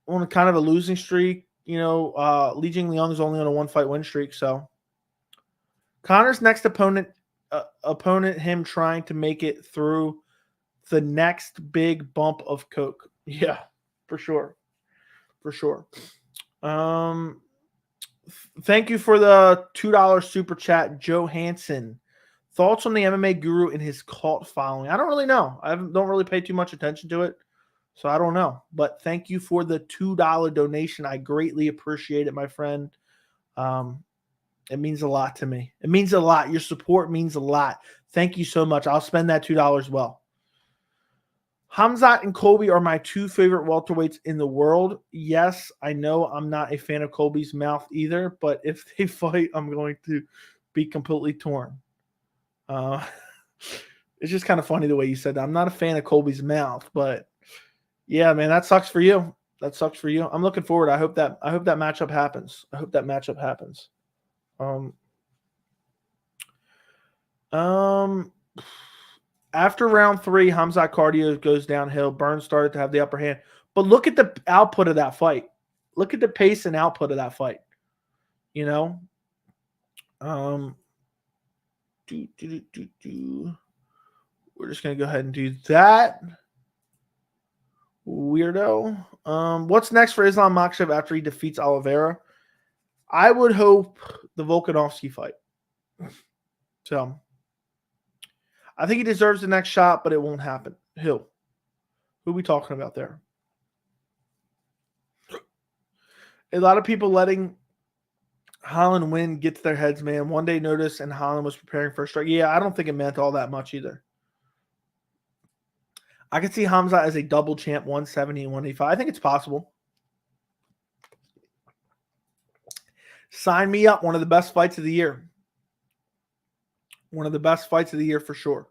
on kind of a losing streak. Li Jingliang is only on a 1-fight win streak. So Connor's next opponent, him trying to make it through the next big bump of coke. Yeah, for sure. For sure. Thank you for the $2 super chat, Joe Hansen. Thoughts on the MMA guru and his cult following? I don't really know. I don't really pay too much attention to it, so I don't know. But thank you for the $2 donation. I greatly appreciate it, my friend. It means a lot to me. It means a lot. Your support means a lot. Thank you so much. I'll spend that $2 well. Khamzat and Colby are my two favorite welterweights in the world. Yes, I know I'm not a fan of Colby's mouth either, but if they fight, I'm going to be completely torn. It's just kind of funny the way you said that. I'm not a fan of Colby's mouth, but yeah, man, that sucks for you. That sucks for you. I'm looking forward. I hope that matchup happens. After round 3, Khamzat cardio goes downhill. Burns started to have the upper hand. But look at the output of that fight. Look at the pace and output of that fight. You know? We're just going to go ahead and do that. Weirdo. What's next for Islam Makhachev after he defeats Oliveira? I would hope the Volkanovski fight. So, I think he deserves the next shot, but it won't happen. Who are we talking about there? A lot of people letting Holland win get to their heads, man. One day notice, and Holland was preparing for a strike. Yeah, I don't think it meant all that much either. I could see Hamza as a double champ, 170 and 185. I think it's possible. Sign me up. One of the best fights of the year. One of the best fights of the year for sure.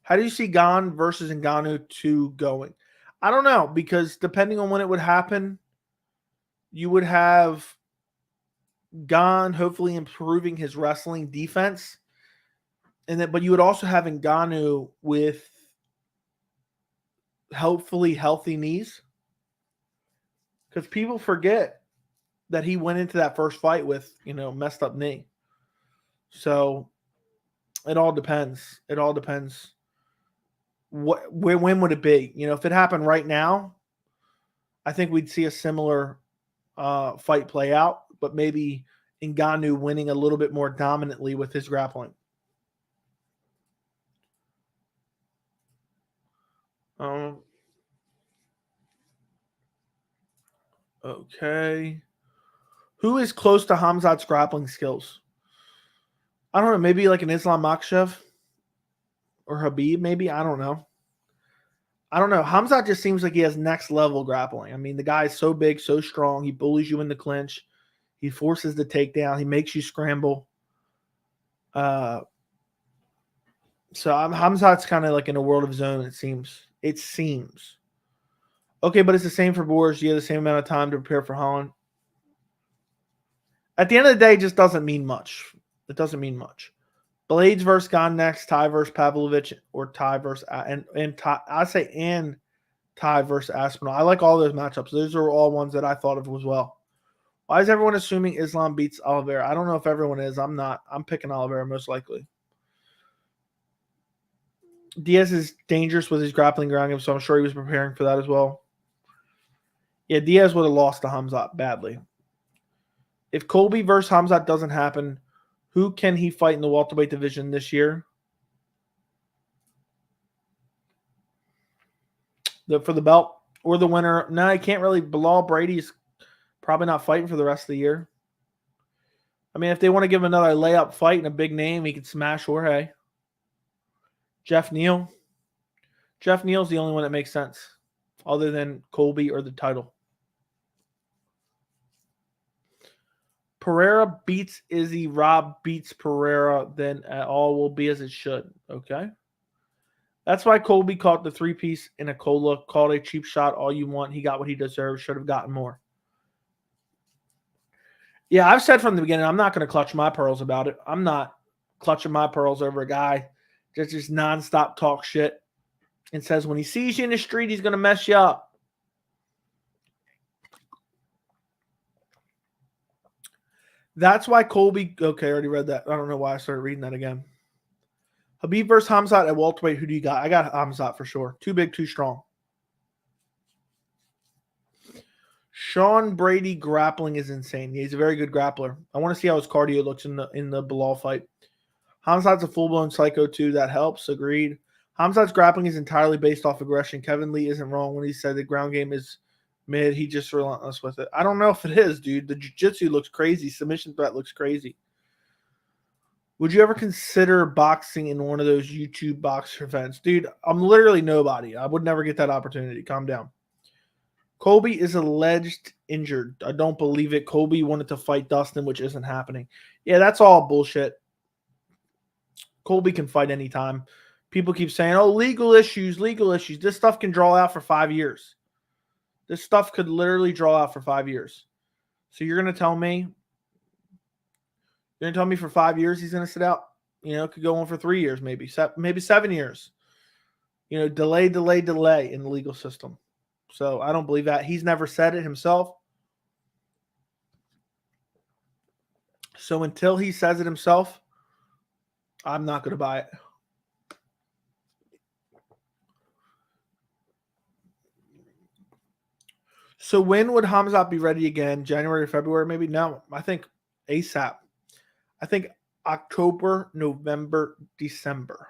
How do you see Gane versus Ngannou 2 going? I don't know, because depending on when it would happen, you would have Gane hopefully improving his wrestling defense. But you would also have Ngannou with hopefully healthy knees. Because people forget that he went into that first fight with, messed up knee. So it all depends. It all depends. When would it be? If it happened right now, I think we'd see a similar fight play out, but maybe Ngannou winning a little bit more dominantly with his grappling. Okay. Who is close to Khamzat's grappling skills? I don't know. Maybe like an Islam Makhachev or Habib, maybe. I don't know. Khamzat just seems like he has next level grappling. I mean, the guy is so big, so strong. He bullies you in the clinch. He forces the takedown. He makes you scramble. So Khamzat's kind of like in a world of his own, it seems. Okay, but it's the same for Boris. You have the same amount of time to prepare for Holland. At the end of the day, it just doesn't mean much. It doesn't mean much. Blades versus Gane next, Ty versus Pavlovich, or Ty versus Ty versus Aspinall. I like all those matchups. Those are all ones that I thought of as well. Why is everyone assuming Islam beats Oliveira? I don't know if everyone is. I'm not. I'm picking Oliveira most likely. Diaz is dangerous with his grappling ground game, so I'm sure he was preparing for that as well. Yeah, Diaz would have lost to Khamzat badly. If Colby versus Khamzat doesn't happen, who can he fight in the welterweight division this year? For the belt or the winner? No, I can't really. Bilal Brady's probably not fighting for the rest of the year. I mean, if they want to give him another layup fight and a big name, he could smash Jorge. Jeff Neal. Jeff Neal's the only one that makes sense other than Colby or the title. Pereira beats Izzy, Rob beats Pereira, then all will be as it should. Okay. That's why Colby caught the 3-piece in a cola, called a cheap shot all you want. He got what he deserved, should have gotten more. Yeah, I've said from the beginning, I'm not going to clutch my pearls about it. I'm not clutching my pearls over a guy that just nonstop talk shit and says when he sees you in the street, he's going to mess you up. That's why Colby. Okay, I already read that. I don't know why I started reading that again. Habib versus Khamzat at welterweight. Who do you got? I got Khamzat for sure. Too big, too strong. Sean Brady grappling is insane. He's a very good grappler. I want to see how his cardio looks in the Bilal fight. Khamzat's a full-blown psycho too. That helps. Agreed. Khamzat's grappling is entirely based off aggression. Kevin Lee isn't wrong when he said the ground game is mid. He just relentless with it. I don't know if it is, dude. The jiu-jitsu looks crazy. Submission threat looks crazy. Would you ever consider boxing in one of those YouTube boxer events? Dude, I'm literally nobody. I would never get that opportunity. Calm down. Colby is alleged injured. I don't believe it. Colby wanted to fight Dustin, which isn't happening. Yeah, that's all bullshit. Colby can fight anytime. People keep saying, oh, legal issues, legal issues. This stuff can draw out for 5 years. This stuff could literally draw out for 5 years. So you're going to tell me, for 5 years he's going to sit out? You know, it could go on for 3 years, maybe 7 years. You know, delay in the legal system. So I don't believe that. He's never said it himself. So until he says it himself, I'm not going to buy it. So when would Khamzat be ready again? January or February? Maybe? No. I think ASAP. I think October, November, December.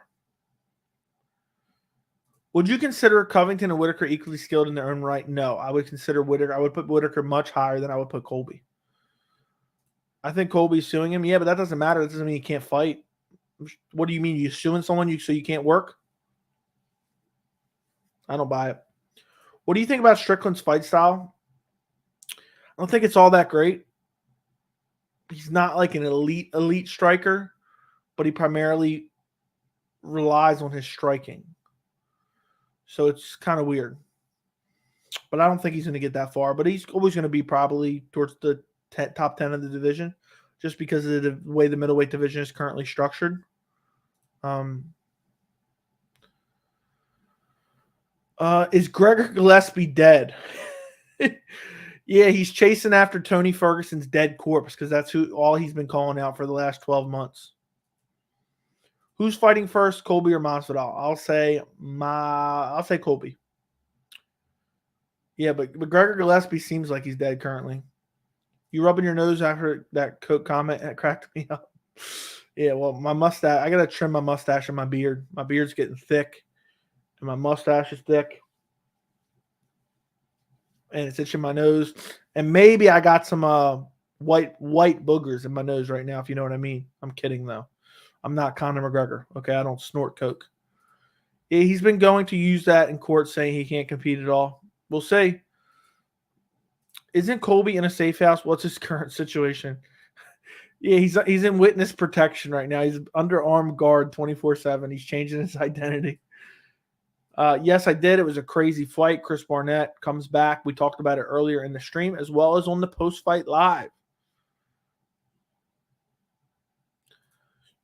Would you consider Covington and Whitaker equally skilled in their own right? No. I would consider Whitaker. I would put Whitaker much higher than I would put Colby. I think Colby's suing him. Yeah, but that doesn't matter. That doesn't mean he can't fight. What do you mean? You suing someone so you can't work? I don't buy it. What do you think about Strickland's fight style? I don't think it's all that great. He's not like an elite striker, but he primarily relies on his striking. So it's kind of weird. But I don't think he's going to get that far. But he's always going to be probably towards the top 10 of the division just because of the way the middleweight division is currently structured. Is Gregor Gillespie dead? Yeah, he's chasing after Tony Ferguson's dead corpse because that's all he's been calling out for the last 12 months. Who's fighting first, Colby or Masvidal? I'll say Colby. Yeah, but Gregor Gillespie seems like he's dead currently. You rubbing your nose after that Coke comment that cracked me up? Yeah, well, my mustache, I got to trim my mustache and my beard. My beard's getting thick, and my mustache is thick. And it's itching my nose. And maybe I got some white boogers in my nose right now, if you know what I mean. I'm kidding, though. I'm not Conor McGregor, okay? I don't snort Coke. Yeah, he's been going to use that in court, saying he can't compete at all. We'll see. Isn't Colby in a safe house? What's his current situation? Yeah, he's in witness protection right now. He's under armed guard 24/7. He's changing his identity. Yes, I did. It was a crazy fight. Chris Barnett comes back. We talked about it earlier in the stream as well as on the post-fight live.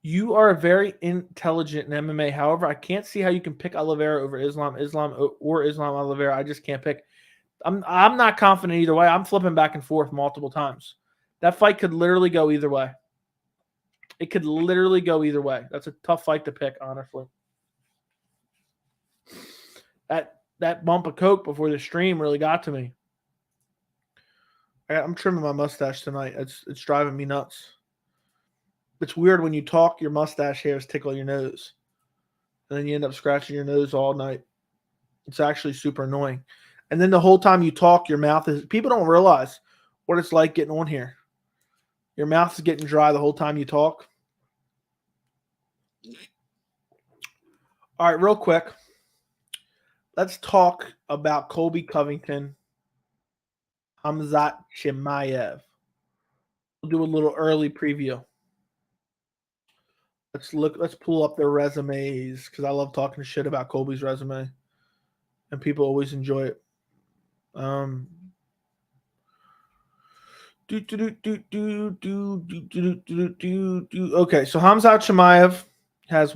You are very intelligent in MMA. However, I can't see how you can pick Oliveira over Islam Oliveira. I just can't pick. I'm not confident either way. I'm flipping back and forth multiple times. That fight could literally go either way. It could literally go either way. That's a tough fight to pick, honestly. That bump of Coke before the stream really got to me. I'm trimming my mustache tonight. It's driving me nuts. It's weird when you talk, your mustache hairs tickle your nose. And then you end up scratching your nose all night. It's actually super annoying. And then the whole time you talk, your mouth is... People don't realize what it's like getting on here. Your mouth is getting dry the whole time you talk. All right, real quick. Let's talk about Colby Covington, Khamzat Chimaev. We'll do a little early preview. Let's pull up their resumes because I love talking shit about Colby's resume. And people always enjoy it. Okay, so Khamzat Chimaev has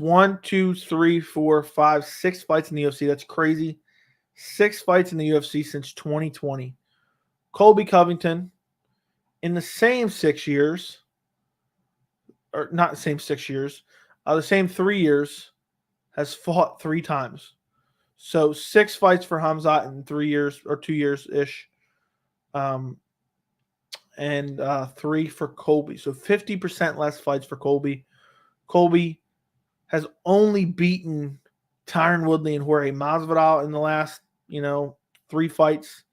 6 fights in the UFC. That's crazy. 6 fights in the UFC since 2020. Colby Covington, in the same 6 years, or not the same 6 years, the same 3 years, has fought 3 times. So 6 fights for Khamzat in 3 years or 2 years-ish. And 3 for Colby. So 50% less fights for Colby. Colby has only beaten Tyron Woodley and Jorge Masvidal in the last, 3 fights.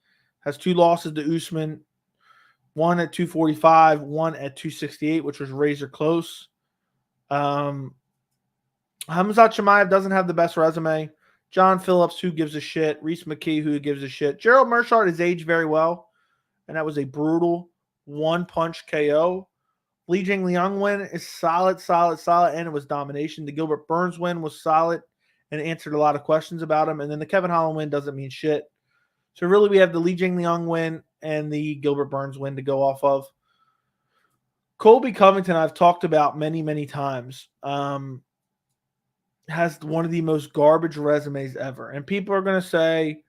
Has 2 losses to Usman, one at 245, one at 268, which was razor close. Khamzat Chimaev doesn't have the best resume. John Phillips, who gives a shit. Reese McKee, who gives a shit. Gerald Meerschaert has aged very well, and that was a brutal one-punch KO. Li Jingliang win is solid, and it was domination. The Gilbert Burns win was solid and answered a lot of questions about him. And then the Kevin Holland win doesn't mean shit. So really we have the Li Jingliang win and the Gilbert Burns win to go off of. Colby Covington, I've talked about many, many times, has one of the most garbage resumes ever. And people are going to say,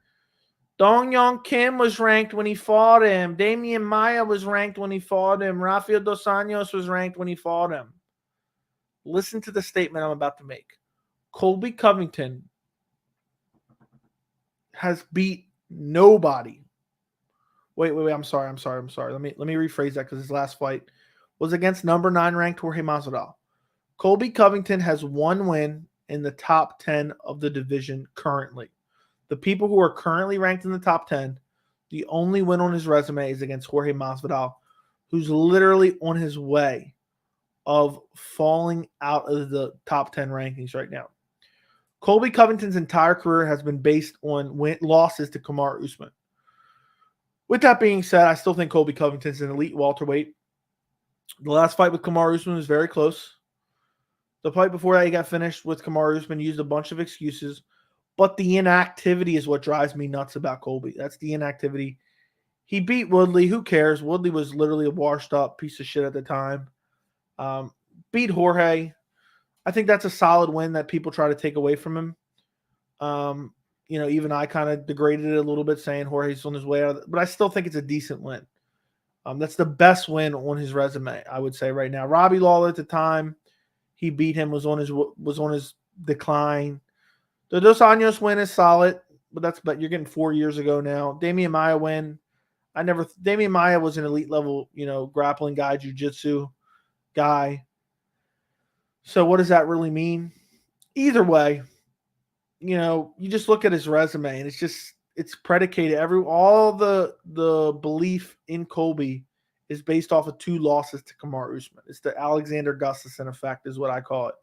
Dong Yong Kim was ranked when he fought him. Damian Maia was ranked when he fought him. Rafael Dos Anjos was ranked when he fought him. Listen to the statement I'm about to make. Colby Covington has beat nobody. Wait. I'm sorry. Let me rephrase that because his last fight was against number 9 ranked Jorge Masvidal. Colby Covington has 1 win in the top 10 of the division currently. The people who are currently ranked in the top 10, the only win on his resume is against Jorge Masvidal, who's literally on his way of falling out of the top 10 rankings right now. Colby Covington's entire career has been based on losses to Kamaru Usman. With that being said, I still think Colby Covington's an elite welterweight. The last fight with Kamaru Usman was very close. The fight before that he got finished with Kamaru Usman used a bunch of excuses. But the inactivity is what drives me nuts about Colby. That's the inactivity. He beat Woodley. Who cares? Woodley was literally a washed-up piece of shit at the time. Beat Jorge. I think that's a solid win that people try to take away from him. Even I kind of degraded it a little bit, saying Jorge's on his way out. But I still think it's a decent win. That's the best win on his resume, I would say right now. Robbie Lawler at the time, he beat him, was on his decline. The Dos Anjos win is solid, but you're getting 4 years ago now. Damian Maia win. Damian Maia was an elite level, grappling guy, jiu-jitsu guy. So what does that really mean? Either way, you just look at his resume and it's predicated. All the belief in Colby is based off of 2 losses to Kamaru Usman. It's the Alexander Gustafsson effect is what I call it,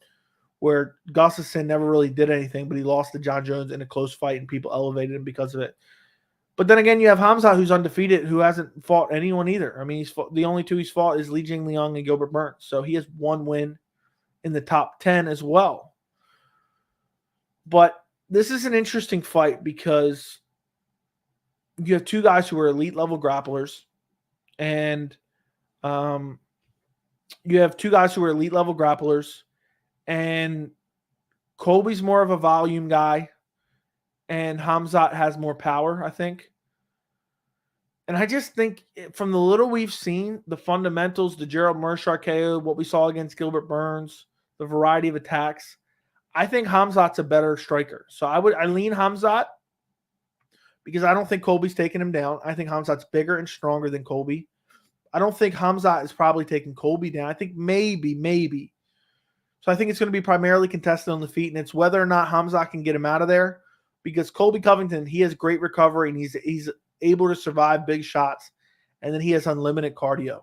where Gustafsson never really did anything, but he lost to John Jones in a close fight, and people elevated him because of it. But then again, you have Hamza, who's undefeated, who hasn't fought anyone either. I mean, the only 2 he's fought is Li Jingliang and Gilbert Burns. So he has 1 win in the top 10 as well. But this is an interesting fight because you have 2 guys who are elite level grapplers, and and Colby's more of a volume guy, and Khamzat has more power, I think. And I just think from the little we've seen, the fundamentals, the Gerald Meerschaert KO, what we saw against Gilbert Burns, the variety of attacks, I think Khamzat's a better striker. So I lean Khamzat because I don't think Colby's taking him down. I think Khamzat's bigger and stronger than Colby. I don't think Khamzat is probably taking Colby down. I think maybe. So I think it's going to be primarily contested on the feet, and it's whether or not Hamza can get him out of there. Because Colby Covington, he has great recovery, and he's able to survive big shots, and then he has unlimited cardio.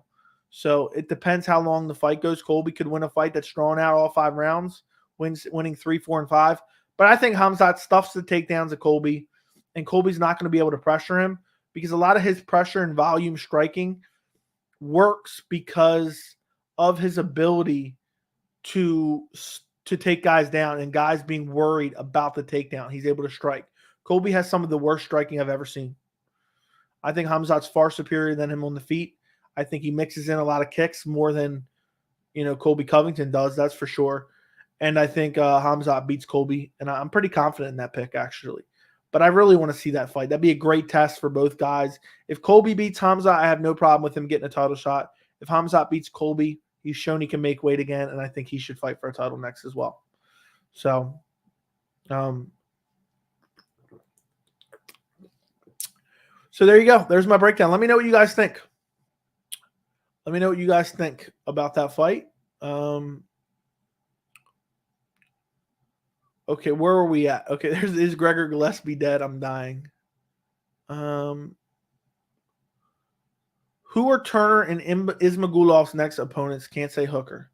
So it depends how long the fight goes. Colby could win a fight that's drawn out all 5 rounds, winning 3, 4, and 5. But I think Khamzat stuffs the takedowns of Colby, and Colby's not going to be able to pressure him because a lot of his pressure and volume striking works because of his ability to take guys down and guys being worried about the takedown. He's able to strike. Colby has some of the worst striking I've ever seen. I think Khamzat's far superior than him on the feet. I think he mixes in a lot of kicks more than Colby Covington does, that's for sure. And I think Khamzat beats Colby, and I'm pretty confident in that pick, actually. But I really want to see that fight. That'd be a great test for both guys. If Colby beats Khamzat, I have no problem with him getting a title shot. If Khamzat beats Colby, he's shown he can make weight again, and I think he should fight for a title next as well. So, So there you go. There's my breakdown. Let me know what you guys think. Let me know what you guys think about that fight. Okay, where are we at? Okay, is Gregor Gillespie dead? I'm dying. Who are Turner and Ismagulov's next opponents? Can't say Hooker.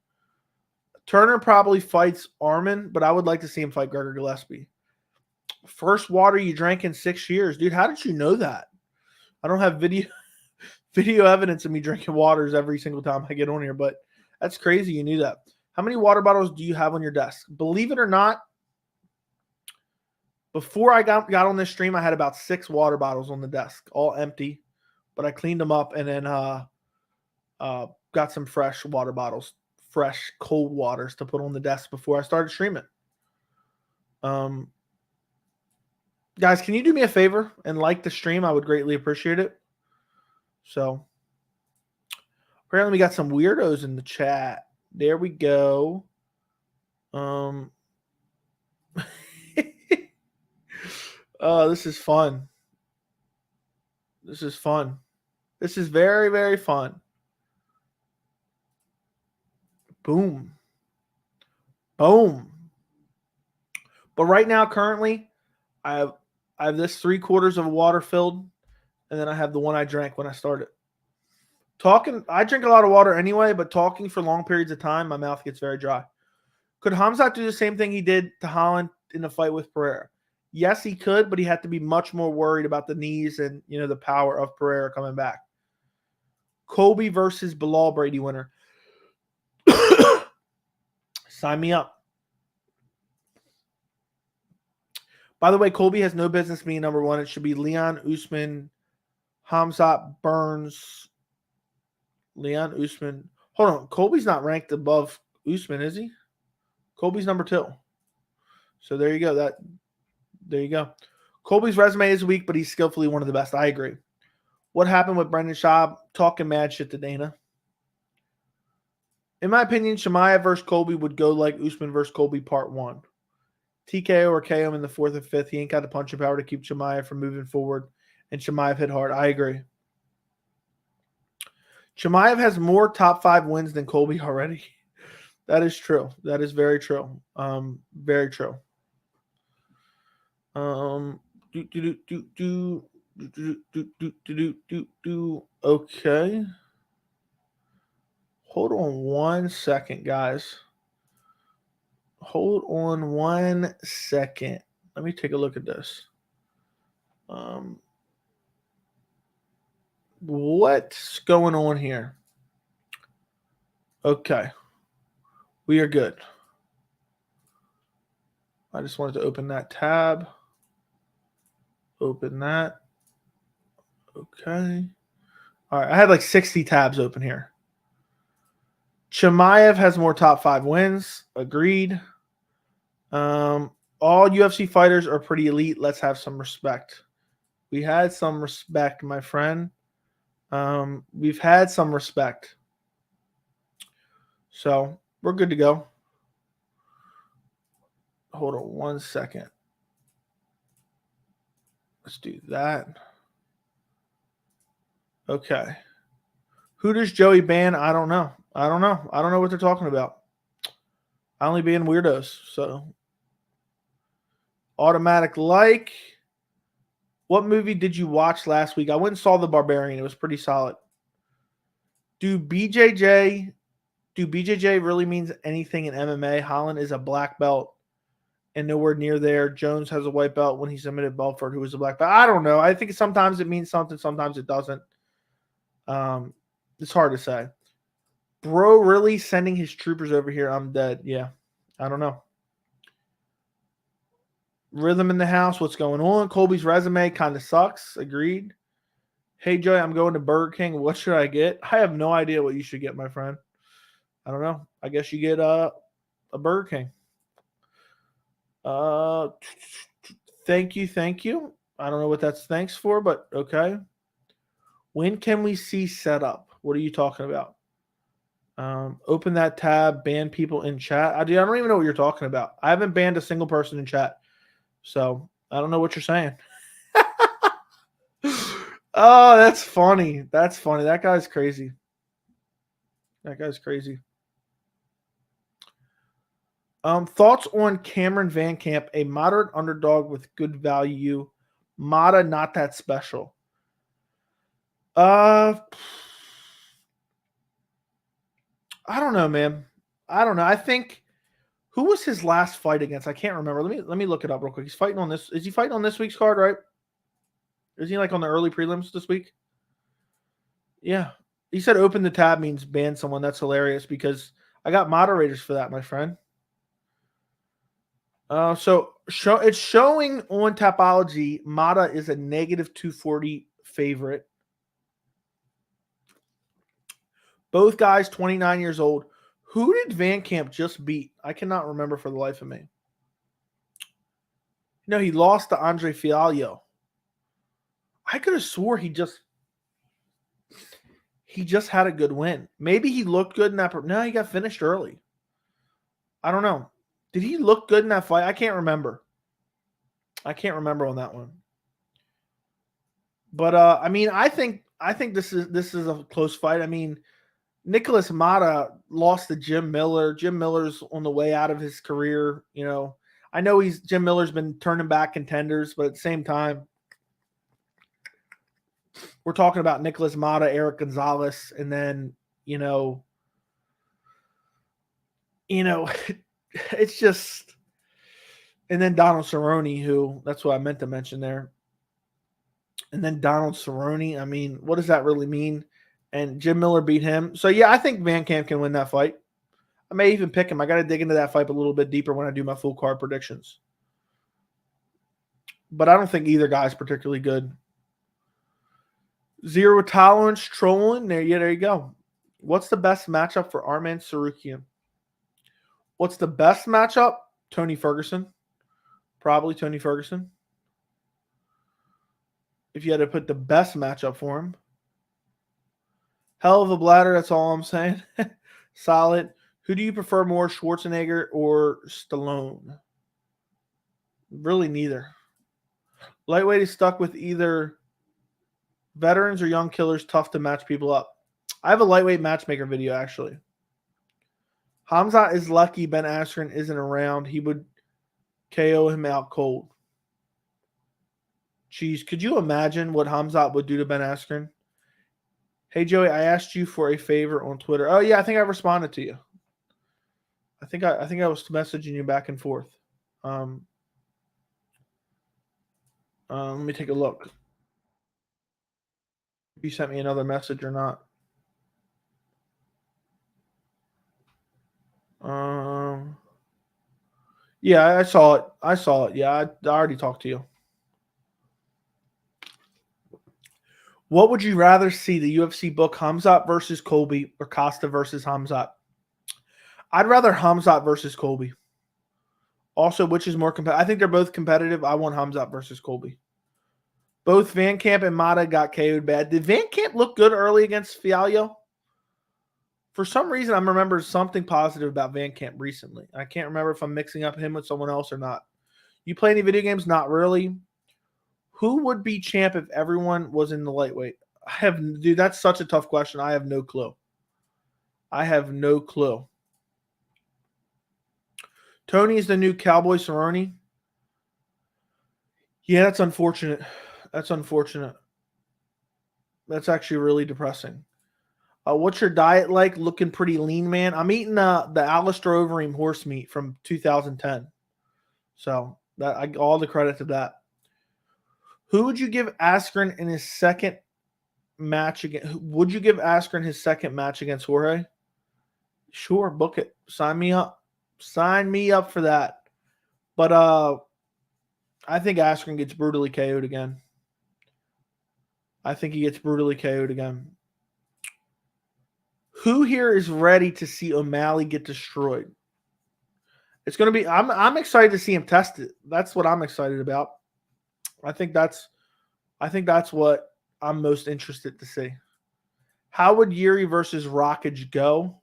Turner probably fights Arman, but I would like to see him fight Gregor Gillespie. First water you drank in 6 years. Dude, how did you know that? I don't have video evidence of me drinking waters every single time I get on here, but that's crazy you knew that. How many water bottles do you have on your desk? Believe it or not, before I got on this stream, I had about 6 water bottles on the desk, all empty, but I cleaned them up and then got some fresh water bottles, fresh cold waters to put on the desk before I started streaming. Guys, can you do me a favor and like the stream? I would greatly appreciate it. So, apparently we got some weirdos in the chat. There we go. This is fun. This is fun. This is very, very fun. Boom. Boom. But right now, currently, I have this 3/4 of water filled, and then I have the one I drank when I started. I drink a lot of water anyway, but talking for long periods of time, my mouth gets very dry. Could Khamzat do the same thing he did to Holland in the fight with Pereira? Yes, he could, but he had to be much more worried about the knees and, the power of Pereira coming back. Colby versus Bilal Brady winner. Sign me up. By the way, Colby has no business being number 1. It should be Leon, Usman, Khamzat, Burns. Leon, Usman. Hold on. Colby's not ranked above Usman, is he? Colby's number 2. So there you go. There you go. Colby's resume is weak, but he's skillfully one of the best. I agree. What happened with Brendan Schaub? Talking mad shit to Dana. In my opinion, Chimaev versus Colby would go like Usman versus Colby part 1. TKO or KO in the 4th or 5th. He ain't got the punching power to keep Chimaev from moving forward. And Chimaev hit hard. I agree. Chimaev has more top 5 wins than Colby already. That is true. That is very true. Very true. Okay. Hold on 1 second, guys. Hold on 1 second. Let me take a look at this. What's going on here? Okay. We are good. I just wanted to open that tab. Open that. Okay. All right. I had like 60 tabs open here. Chimaev has more top 5 wins. Agreed. All UFC fighters are pretty elite. Let's have some respect. We had some respect, my friend. We've had some respect. So we're good to go. Hold on 1 second. Let's do that. Okay. Who does Joey ban? I don't know. I don't know what they're talking about. I only ban weirdos. So automatic like. What movie did you watch last week? I went and saw The Barbarian. It was pretty solid. Do BJJ really means anything in MMA? Holland is a black belt and nowhere near there. Jones has a white belt when he submitted Belfort, who was a black belt. I don't know. I think sometimes it means something, sometimes it doesn't. It's hard to say. Bro really sending his troopers over here? I'm dead. Yeah. I don't know. Rhythm in the house. What's going on? Colby's resume kind of sucks. Agreed. Hey, Joey, I'm going to Burger King. What should I get? I have no idea what you should get, my friend. I don't know. I guess you get a Burger King. Thank you. I don't know what that's thanks for, but okay. When can we see setup? What are you talking about? Open that tab, ban people in chat. I don't even know what you're talking about. I haven't banned a single person in chat. So I don't know what you're saying. Oh, that's funny. That's funny. That guy's crazy. That guy's crazy. Thoughts on Cameron Van Camp, a moderate underdog with good value. Mata not that special. I don't know, man. I don't know. I think who was his last fight against? I can't remember. Let me look it up real quick. He's fighting on this. Is he fighting on this week's card, right? Is he like on the early prelims this week? Yeah. He said open the tab means ban someone. That's hilarious because I got moderators for that, my friend. So it's showing on Tapology, Mata is a negative 240 favorite. Both guys 29 years old. Who did Van Camp just beat? I cannot remember for the life of me. No, he lost to Andre Fialho. I could have swore he just had a good win. Maybe he looked good in that. No, he got finished early. I don't know. Did he look good in that fight? I can't remember. I can't remember on that one. But I mean, I think this is a close fight. I mean, Nicholas Mata lost to Jim Miller. Jim Miller's on the way out of his career. You know, I know Jim Miller's been turning back contenders, but at the same time, we're talking about Nicholas Mata, Eric Gonzalez, and then it's just, and then Donald Cerrone, who that's what I meant to mention there. And then Donald Cerrone, I mean, what does that really mean? And Jim Miller beat him. So, yeah, I think Van Camp can win that fight. I may even pick him. I got to dig into that fight a little bit deeper when I do my full card predictions. But I don't think either guy's particularly good. Zero tolerance trolling. There you go. What's the best matchup for Arman Tsarukyan? What's the best matchup? Tony Ferguson. Probably Tony Ferguson. If you had to put the best matchup for him. Hell of a bladder, that's all I'm saying. Solid. Who do you prefer more, Schwarzenegger or Stallone? Really neither. Lightweight is stuck with either veterans or young killers, tough to match people up. I have a lightweight matchmaker video, actually. Hamza is lucky Ben Askren isn't around. He would KO him out cold. Jeez, could you imagine what Khamzat would do to Ben Askren? Hey, Joey, I asked you for a favor on Twitter. Oh, yeah, I think I responded to you. I think I was messaging you back and forth. Let me take a look. If you sent me another message or not. Yeah, I saw it. Yeah, I already talked to you. What would you rather see, the UFC book Khamzat versus Colby or Costa versus Khamzat? I'd rather Khamzat versus Colby. Also, which is more competitive? I think they're both competitive. I want Khamzat versus Colby. Both Van Camp and Mata got KO'd bad. Did Van Camp look good early against Fialho? For some reason, I remember something positive about Van Camp recently. I can't remember if I'm mixing up him with someone else or not. You play any video games? Not really. Who would be champ if everyone was in the lightweight? Dude, that's such a tough question. I have no clue. Tony is the new Cowboy Cerrone. Yeah, that's unfortunate. That's actually really depressing. What's your diet like? Looking pretty lean, man. I'm eating the Alistair Overeem horse meat from 2010. So all the credit to that. Who would you give Askren in his second match against? Would you give Askren his second match against Jorge? Sure, book it. Sign me up. Sign me up for that. But I think Askren gets brutally KO'd again. Who here is ready to see O'Malley get destroyed? It's going to be. I'm excited to see him test it. That's what I'm excited about. I think that's what I'm most interested to see. How would Yuri versus Rockage go?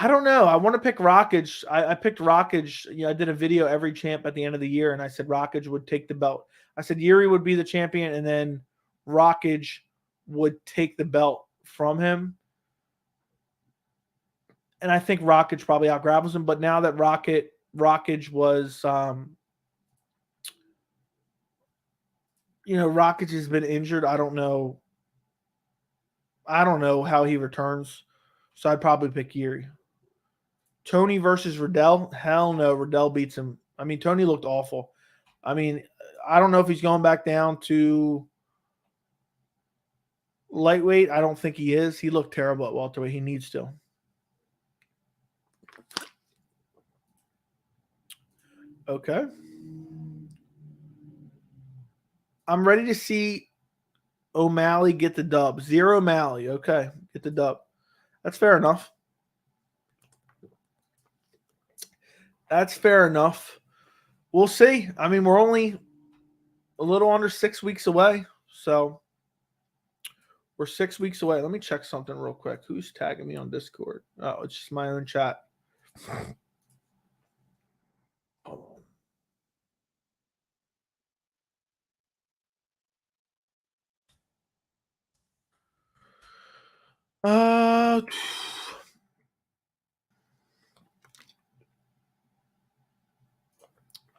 I don't know. I want to pick Rockage. I picked Rockage. You know, I did a video every champ at the end of the year, and I said Rockage would take the belt. I said Yuri would be the champion, and then Rockage would take the belt from him. And I think Rockage probably outgrabbles him. But now that Rockage was, Rockage has been injured. I don't know how he returns. So I'd probably pick Yuri. Tony versus Riddell? Hell no. Riddell beats him. I mean, Tony looked awful. I mean, I don't know if he's going back down to lightweight. I don't think he is. He looked terrible at welterweight. He needs to. Okay. I'm ready to see O'Malley get the dub. Zero O'Malley. Okay. Get the dub. That's fair enough. That's fair enough. We'll see. I mean, we're only a little under 6 weeks away. So we're 6 weeks away. Let me check something real quick. Who's tagging me on Discord? Oh, it's just my own chat. Hold on.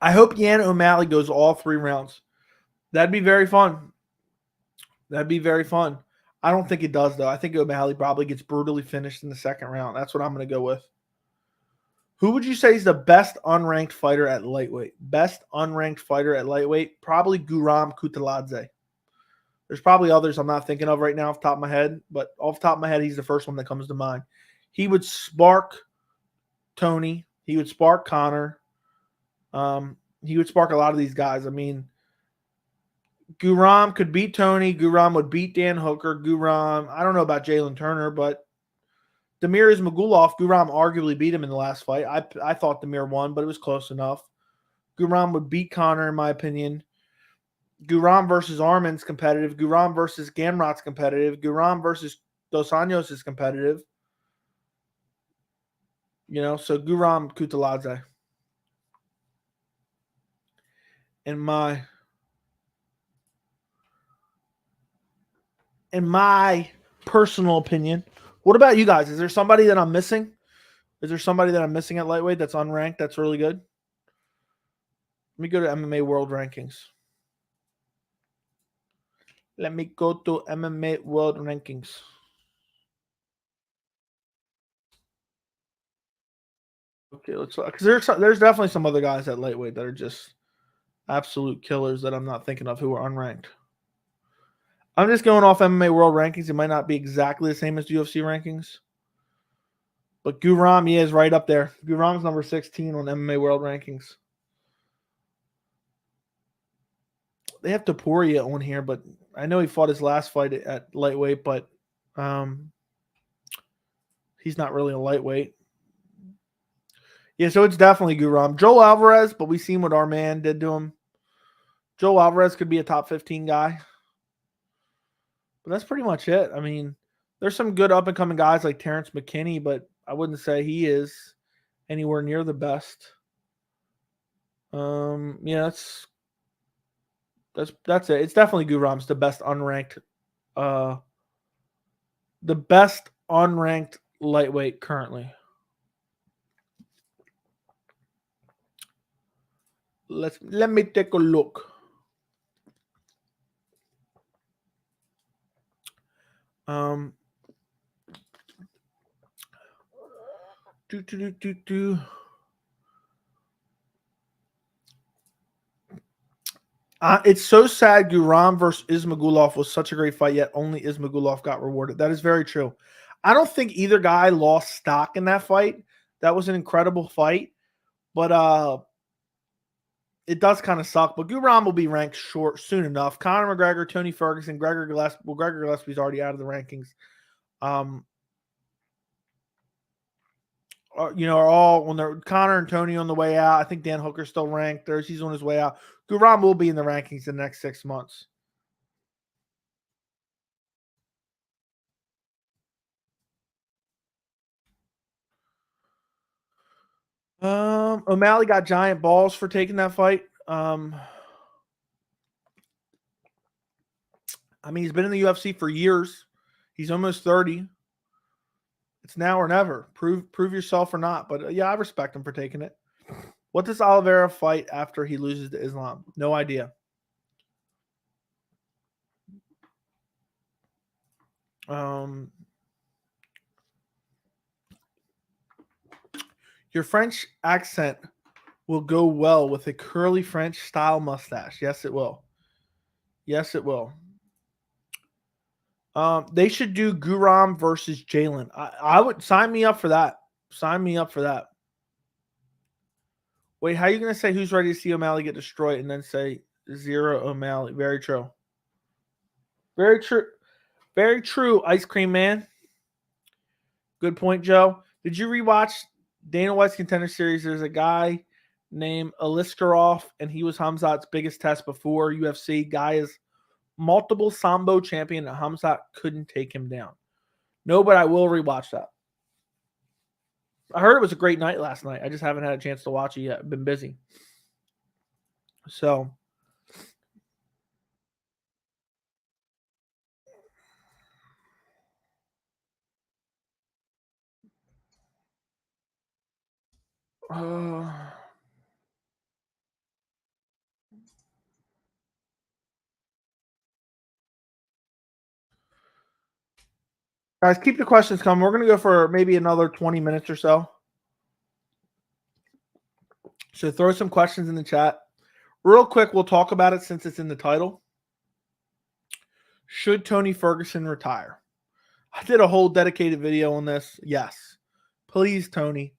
I hope Yan O'Malley goes all 3 rounds. That'd be very fun. That'd be very fun. I don't think it does, though. I think O'Malley probably gets brutally finished in the second round. That's what I'm going to go with. Who would you say is the best unranked fighter at lightweight? Best unranked fighter at lightweight? Probably Guram Kutaladze. There's probably others I'm not thinking of right now off the top of my head, but off the top of my head, he's the first one that comes to mind. He would spark Tony. He would spark Connor. He would spark a lot of these guys. I mean, Guram could beat Tony. Guram would beat Dan Hooker. Guram, I don't know about Jalen Turner, but Demetrius Magulov, Guram arguably beat him in the last fight. I thought Demir won, but it was close enough. Guram would beat Connor, in my opinion. Guram versus Armin's competitive. Guram versus Gamrot's competitive. Guram versus Dos Anjos is competitive. So Guram Kutaladze. In my personal opinion. What about you guys? Is there somebody that I'm missing? Is there somebody that I'm missing at lightweight that's unranked that's really good? Let me go to MMA World Rankings. Let me go to MMA World Rankings. Okay, let's look. Because there's definitely some other guys at lightweight that are just absolute killers that I'm not thinking of who are unranked. I'm just going off MMA World Rankings. It might not be exactly the same as UFC rankings. But Guram, he is right up there. Guram's number 16 on MMA World Rankings. They have Topuria on here, but I know he fought his last fight at lightweight, but he's not really a lightweight. Yeah, so it's definitely Guram. Joel Alvarez, but we've seen what our man did to him. Joel Alvarez could be a top 15 guy. But that's pretty much it. I mean, there's some good up-and-coming guys like Terrence McKinney, but I wouldn't say he is anywhere near the best. Yeah, that's it. It's definitely Guram's the best unranked lightweight currently. Let me take a look. It's so sad Guram versus Ismagulov was such a great fight, yet only Ismagulov got rewarded. That is very true. I don't think either guy lost stock in that fight. That was an incredible fight. But it does kind of suck. But Guram will be ranked short soon enough. Conor McGregor, Tony Ferguson, Gregor Gillespie. Well, Gregor Gillespie's already out of the rankings. Are all when they're Connor and Tony on the way out. I think Dan Hooker's still ranked. He's on his way out. Guram will be in the rankings in the next 6 months. O'Malley got giant balls for taking that fight. I mean, he's been in the UFC for years. He's almost 30. It's now or never. Prove yourself or not. But yeah, I respect him for taking it. What does Oliveira fight after he loses to Islam? No idea. Your French accent will go well with a curly French style mustache. Yes, it will. Yes, it will. They should do Guram versus Jalen. I would sign me up for that. Sign me up for that. Wait, how are you going to say who's ready to see O'Malley get destroyed and then say 0 O'Malley? Very true. Very true. Very true, Ice Cream Man. Good point, Joe. Did you rewatch Dana White's Contender Series? There's a guy named Aliskerov, and he was Khamzat's biggest test before UFC. Guy is multiple Sambo champion, and Khamzat couldn't take him down. No, but I will rewatch that. I heard it was a great night last night. I just haven't had a chance to watch it yet. I've been busy. So, guys, keep the questions coming. We're going to go for maybe another 20 minutes or so. So throw some questions in the chat. Real quick, we'll talk about it since it's in the title. Should Tony Ferguson retire? I did a whole dedicated video on this. Yes. Please, Tony,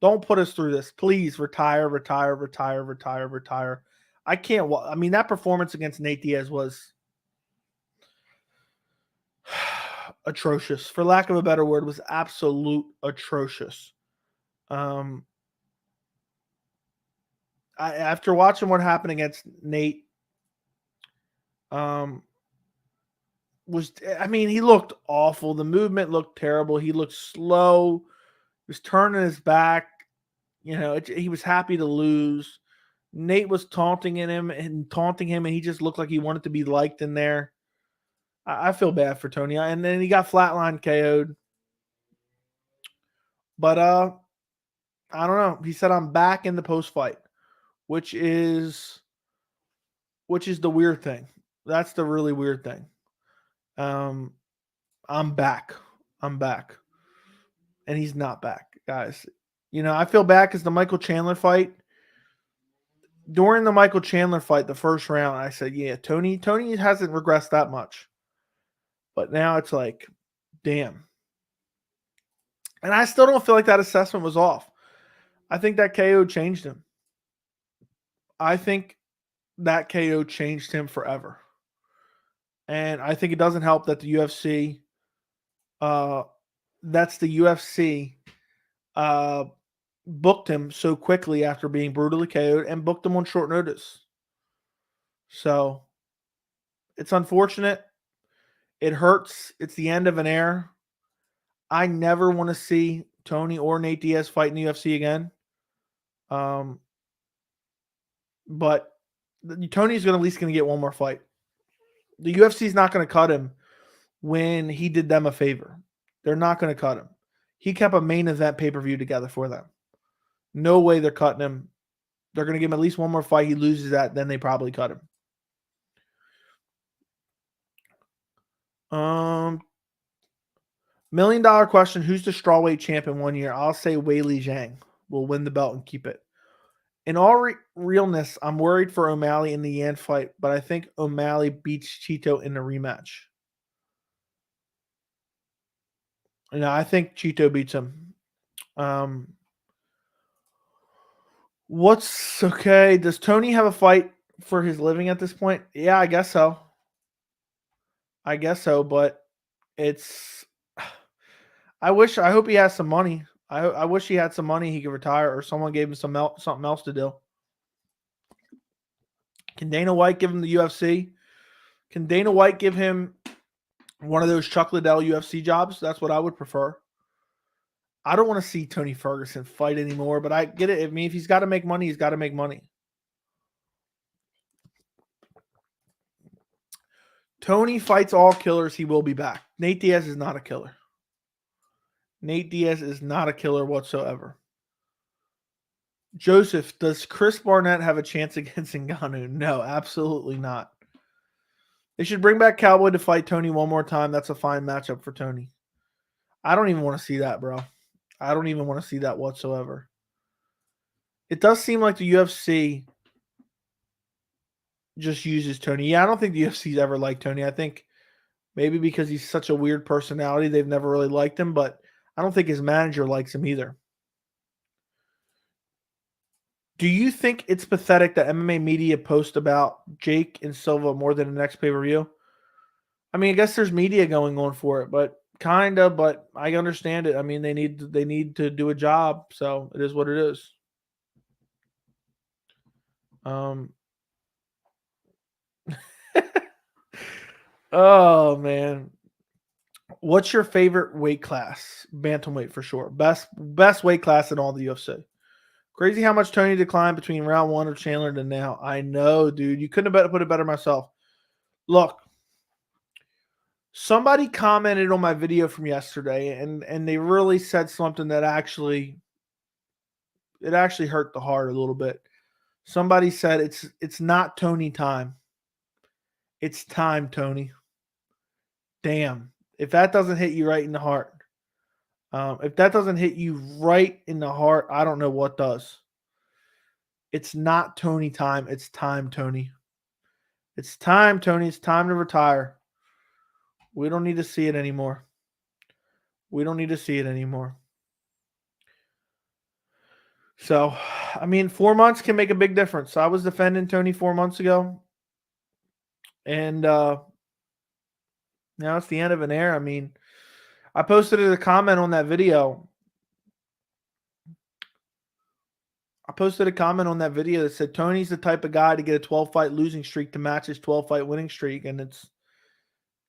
don't put us through this. Please retire, retire, retire, retire, retire. I can't. I mean, that performance against Nate Diaz was atrocious. For lack of a better word, was absolute atrocious. After watching what happened against Nate, he looked awful. The movement looked terrible. He looked slow. He was turning his back. He was happy to lose. Nate was taunting him, and he just looked like he wanted to be liked in there. I feel bad for Tony. And then he got flatline KO'd. But I don't know. He said, I'm back in the post-fight, which is the weird thing. That's the really weird thing. I'm back. And he's not back, guys. I feel bad because the Michael Chandler fight, during the Michael Chandler fight, the first round, I said, yeah, Tony hasn't regressed that much. But now it's like, damn. And I still don't feel like that assessment was off. I think that KO changed him. I think that KO changed him forever. And I think it doesn't help that the UFC, booked him so quickly after being brutally KO'd and booked him on short notice. So it's unfortunate. It hurts. It's the end of an era. I never want to see Tony or Nate Diaz fight in the UFC again. But Tony's at least going to get one more fight. The UFC's not going to cut him when he did them a favor. They're not going to cut him. He kept a main event pay-per-view together for them. No way they're cutting him. They're going to give him at least one more fight. He loses that, then they probably cut him. $1 million question. Who's the strawweight champion 1 year? I'll say Weili Zhang will win the belt and keep it. In all realness, I'm worried for O'Malley in the Yan fight, but I think O'Malley beats Chito in the rematch. I think Chito beats him. What's okay? Does Tony have a fight for his living at this point? Yeah, I guess so. But I hope he has some money. I wish he had some money he could retire, or someone gave him something else to do. Can Dana White give him the UFC? Can Dana White give him one of those Chuck Liddell UFC jobs? That's what I would prefer. I don't want to see Tony Ferguson fight anymore, but I get it. I mean, if he's got to make money, he's got to make money. Tony fights all killers. He will be back. Nate Diaz is not a killer. Nate Diaz is not a killer whatsoever. Joseph, does Chris Barnett have a chance against Ngannou? No, absolutely not. They should bring back Cowboy to fight Tony one more time. That's a fine matchup for Tony. I don't even want to see that, bro. I don't even want to see that whatsoever. It does seem like the UFC just uses Tony. Yeah, I don't think the UFC's ever liked Tony. I think maybe because he's such a weird personality, they've never really liked him, but I don't think his manager likes him either. Do you think it's pathetic that MMA media post about Jake and Silva more than the next pay-per-view? I mean, I guess there's media going on for it, but kind of, but I understand it. I mean, they need to do a job, so it is what it is. Oh man. What's your favorite weight class? Bantamweight for sure. Best weight class in all the UFC. Crazy how much Tony declined between round 1 of Chandler to now. I know, dude. You couldn't have put it better myself. Look, somebody commented on my video from yesterday, and they really said something that actually hurt the heart a little bit. Somebody said it's not Tony time. It's time, Tony. Damn. If that doesn't hit you right in the heart, if that doesn't hit you right in the heart, I don't know what does. It's not Tony time. It's time, Tony. It's time, Tony. It's time to retire. We don't need to see it anymore. We don't need to see it anymore. So, I mean, 4 months can make a big difference. I was defending Tony 4 months ago. And now it's the end of an era. I mean, I posted a comment on that video. That said Tony's the type of guy to get a 12-fight losing streak to match his 12-fight winning streak. And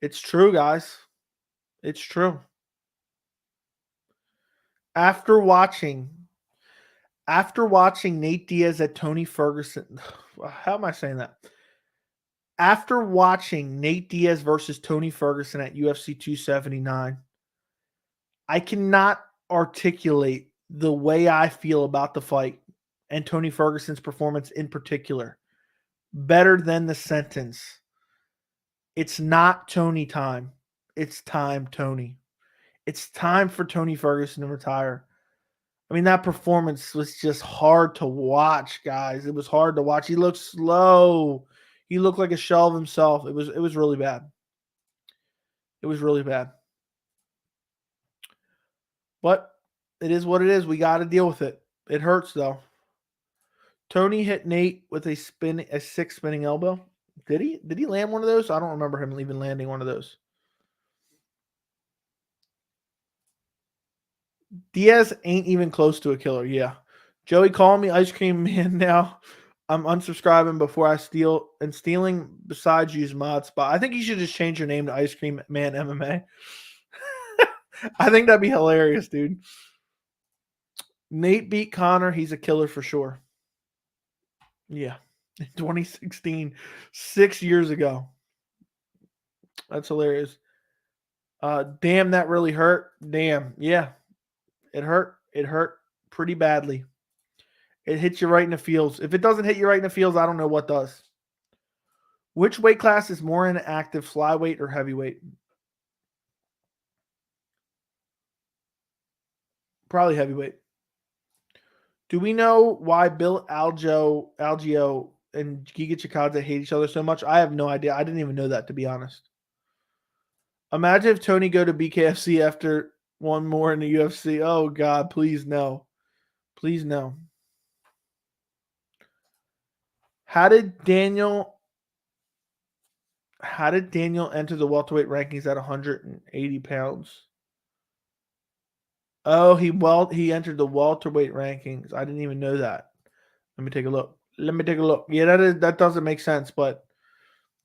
it's true, guys. It's true. After watching Nate Diaz at Tony Ferguson, how am I saying that? After watching Nate Diaz versus Tony Ferguson at UFC 279, I cannot articulate the way I feel about the fight and Tony Ferguson's performance in particular better than the sentence. It's not Tony time. It's time, Tony. It's time for Tony Ferguson to retire. I mean, that performance was just hard to watch, guys. It was hard to watch. He looked slow. He looked like a shell of himself. It was really bad. It was really bad. But it is what it is. We got to deal with it. It hurts, though. Tony hit Nate with a 6 spinning elbow. Did he? Did he land one of those? I don't remember him even landing one of those. Diaz ain't even close to a killer. Yeah. Joey, call me Ice Cream Man now. I'm unsubscribing before I steal, and stealing besides use mod spot. I think you should just change your name to Ice Cream Man MMA. I think that'd be hilarious, dude. Nate beat Connor. He's a killer for sure. Yeah. In 2016, 6 years ago. That's hilarious. Damn, that really hurt. Damn. Yeah. It hurt. It hurt pretty badly. It hits you right in the feels. If it doesn't hit you right in the feels, I don't know what does. Which weight class is more inactive, flyweight or heavyweight? Probably heavyweight. Do we know why Bill Algeo and Giga Chikadze hate each other so much? I have no idea. I didn't even know that, to be honest. Imagine if Tony go to BKFC after one more in the UFC. Oh, God, please no. Please no. How did Daniel enter the welterweight rankings at 180 pounds? Oh, he entered the welterweight rankings. I didn't even know that. Let me take a look. Yeah, that doesn't make sense, but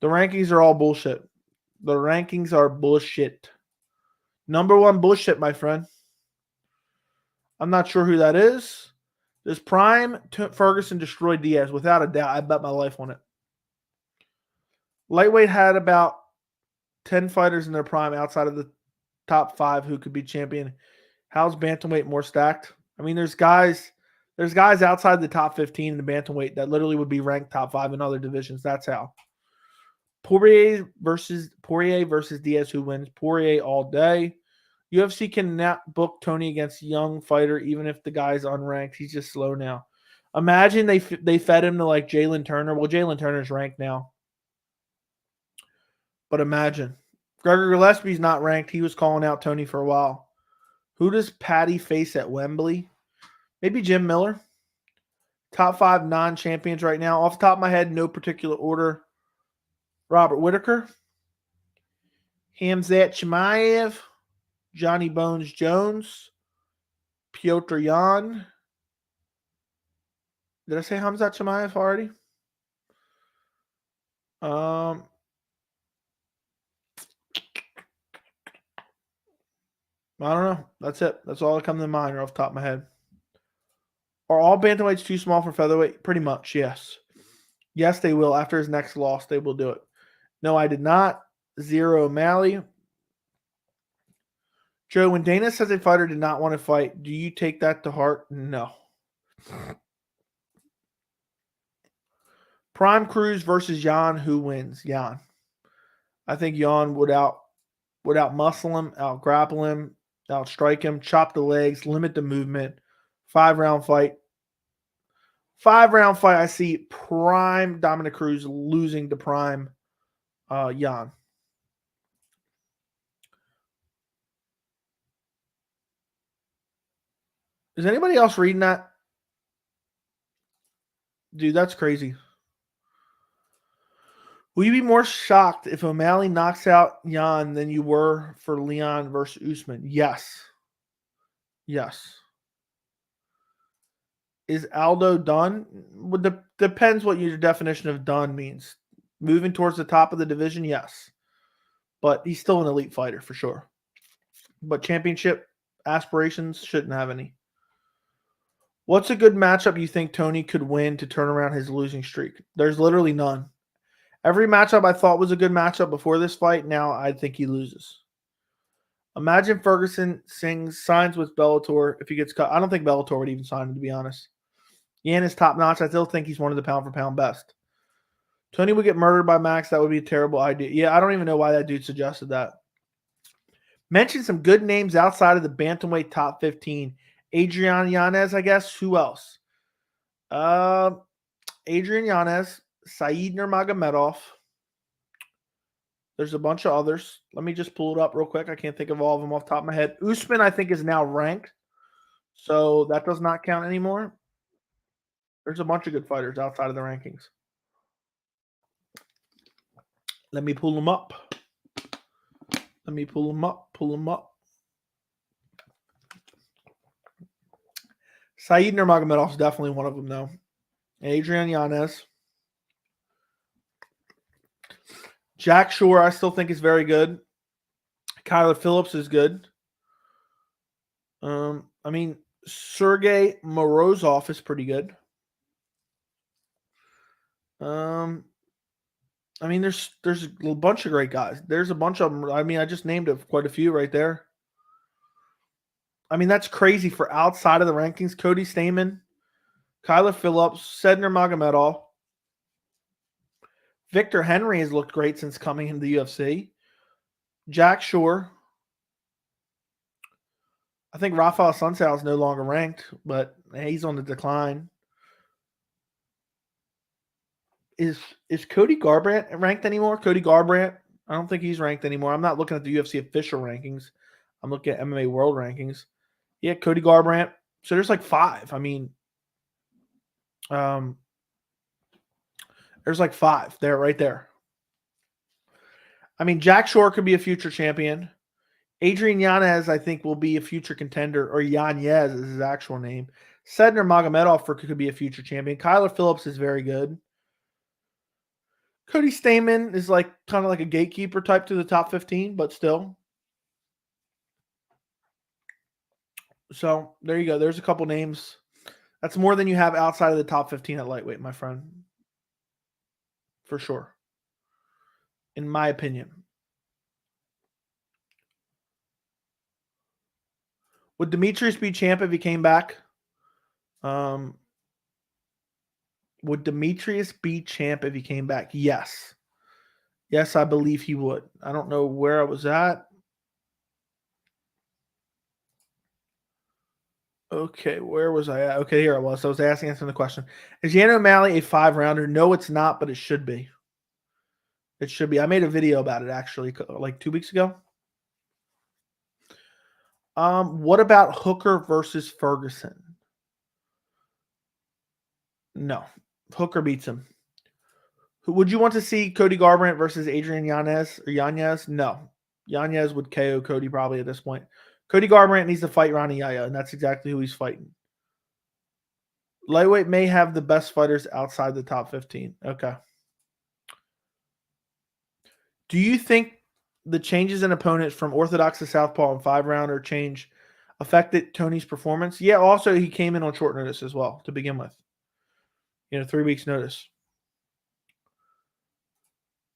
the rankings are all bullshit. The rankings are bullshit. Number one bullshit, my friend. I'm not sure who that is. Does Prime Ferguson destroy Diaz? Without a doubt. I bet my life on it. Lightweight had about 10 fighters in their prime outside of the top 5 who could be champion. How's bantamweight more stacked? I mean, there's guys outside the top 15 in the bantamweight that literally would be ranked top 5 in other divisions. That's how. Poirier versus Diaz, who wins? Poirier all day. UFC cannot book Tony against young fighter, even if the guy's unranked. He's just slow now. Imagine they fed him to like Jalen Turner. Well, Jalen Turner's ranked now. But imagine. Gregor Gillespie's not ranked. He was calling out Tony for a while. Who does Patty face at Wembley? Maybe Jim Miller. Top 5 non-champions right now. Off the top of my head, no particular order. Robert Whittaker. Khamzat Chimaev. Johnny Bones Jones. Piotr Jan. Did I say Khamzat Chimaev already? I don't know. That's it. That's all that comes to mind off the top of my head. Are all bantamweights too small for featherweight? Pretty much, yes. Yes, they will. After his next loss, they will do it. No, I did not. Zero O'Malley. Joe, when Dana says a fighter did not want to fight, do you take that to heart? No. Prime Cruz versus Jan. Who wins? Jan. I think Jan would out muscle him, out grapple him, out strike him, chop the legs, limit the movement. 5-round fight. 5-round fight. I see Prime Dominic Cruz losing to Prime Jan. Is anybody else reading that? Dude, that's crazy. Will you be more shocked if O'Malley knocks out Jan than you were for Leon versus Usman? Yes. Yes. Is Aldo done? Well, depends what your definition of done means. Moving towards the top of the division, yes. But he's still an elite fighter for sure. But championship aspirations shouldn't have any. What's a good matchup you think Tony could win to turn around his losing streak? There's literally none. Every matchup I thought was a good matchup before this fight, now I think he loses. Imagine Ferguson signs with Bellator if he gets cut. I don't think Bellator would even sign him, to be honest. Yan is top notch. I still think he's one of the pound-for-pound best. Tony would get murdered by Max. That would be a terrible idea. Yeah, I don't even know why that dude suggested that. Mention some good names outside of the bantamweight top 15. Adrian Yanez, I guess. Who else? Adrian Yanez, Said Nurmagomedov. There's a bunch of others. Let me just pull it up real quick. I can't think of all of them off the top of my head. Usman, I think, is now ranked. So that does not count anymore. There's a bunch of good fighters outside of the rankings. Let me pull them up. Pull them up. Said Nurmagomedov is definitely one of them, though. Adrian Yanez. Jack Shore, I still think is very good. Kyler Phillips is good. I mean, Sergey Morozov is pretty good. I mean, there's a bunch of great guys. There's a bunch of them. I mean, I just named quite a few right there. I mean, that's crazy for outside of the rankings. Cody Stamen, Kyler Phillips, Sedner Magomedov. Victor Henry has looked great since coming into the UFC. Jack Shore. I think Rafael Sunsao is no longer ranked, but he's on the decline. Is Cody Garbrandt ranked anymore? Cody Garbrandt? I don't think he's ranked anymore. I'm not looking at the UFC official rankings. I'm looking at MMA World Rankings. Yeah, Cody Garbrandt. So there's like 5. I mean, there's like 5 there, right there. I mean, Jack Shore could be a future champion. Adrian Yanez, I think, will be a future contender, or Yanez is his actual name. Sedner Magomedov could be a future champion. Kyler Phillips is very good. Cody Stamen is like kind of like a gatekeeper type to the top 15, but still. So there you go. There's a couple names. That's more than you have outside of the top 15 at lightweight, my friend. For sure. In my opinion. Would Demetrius be champ if he came back? Would Demetrius be champ if he came back? Yes. Yes, I believe he would. I don't know where I was at. Okay, where was I at? Okay, here I was. I was answering the question. Is Yann O'Malley a 5-rounder? No, it's not, but it should be. It should be. I made a video about it actually like 2 weeks ago. What about Hooker versus Ferguson? No. Hooker beats him. Would you want to see Cody Garbrandt versus Adrian Yanez or Yanez? No. Yanez would KO Cody probably at this point. Cody Garbrandt needs to fight Ronnie Yaya, and that's exactly who he's fighting. Lightweight may have the best fighters outside the top 15. Okay. Do you think the changes in opponents from orthodox to southpaw and 5-rounder change affected Tony's performance? Yeah, also he came in on short notice as well to begin with. 3 weeks notice.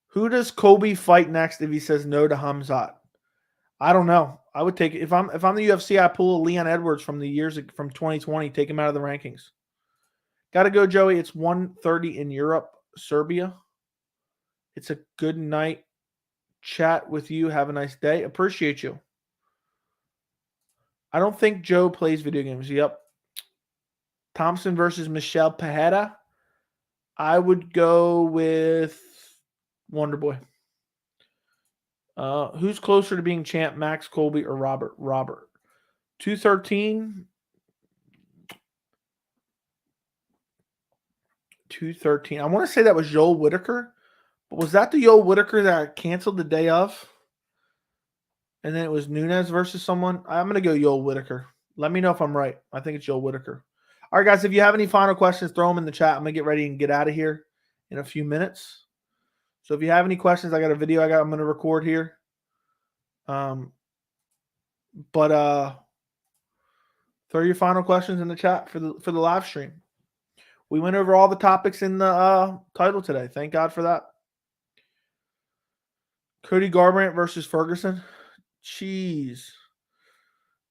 Who does Colby fight next if he says no to Khamzat? I don't know. I would take it. If I'm the UFC, I pull a Leon Edwards from the years from 2020, take him out of the rankings. Got to go, Joey. It's 1:30 in Europe, Serbia. It's a good night. Chat with you. Have a nice day. Appreciate you. I don't think Joe plays video games. Yep. Thompson versus Michelle Pajeda. I would go with Wonderboy. Who's closer to being champ, Max, Colby, or Robert? Robert. 213. 213. I want to say that was Joel Whitaker. But was that the Joel Whitaker that canceled the day of? And then it was Nunez versus someone? I'm going to go Joel Whitaker. Let me know if I'm right. I think it's Joel Whitaker. All right, guys, if you have any final questions, throw them in the chat. I'm going to get ready and get out of here in a few minutes. So if you have any questions, I got a video I'm going to record here. Throw your final questions in the chat for the live stream. We went over all the topics in the title today. Thank God for that. Cody Garbrandt versus Ferguson. Jeez.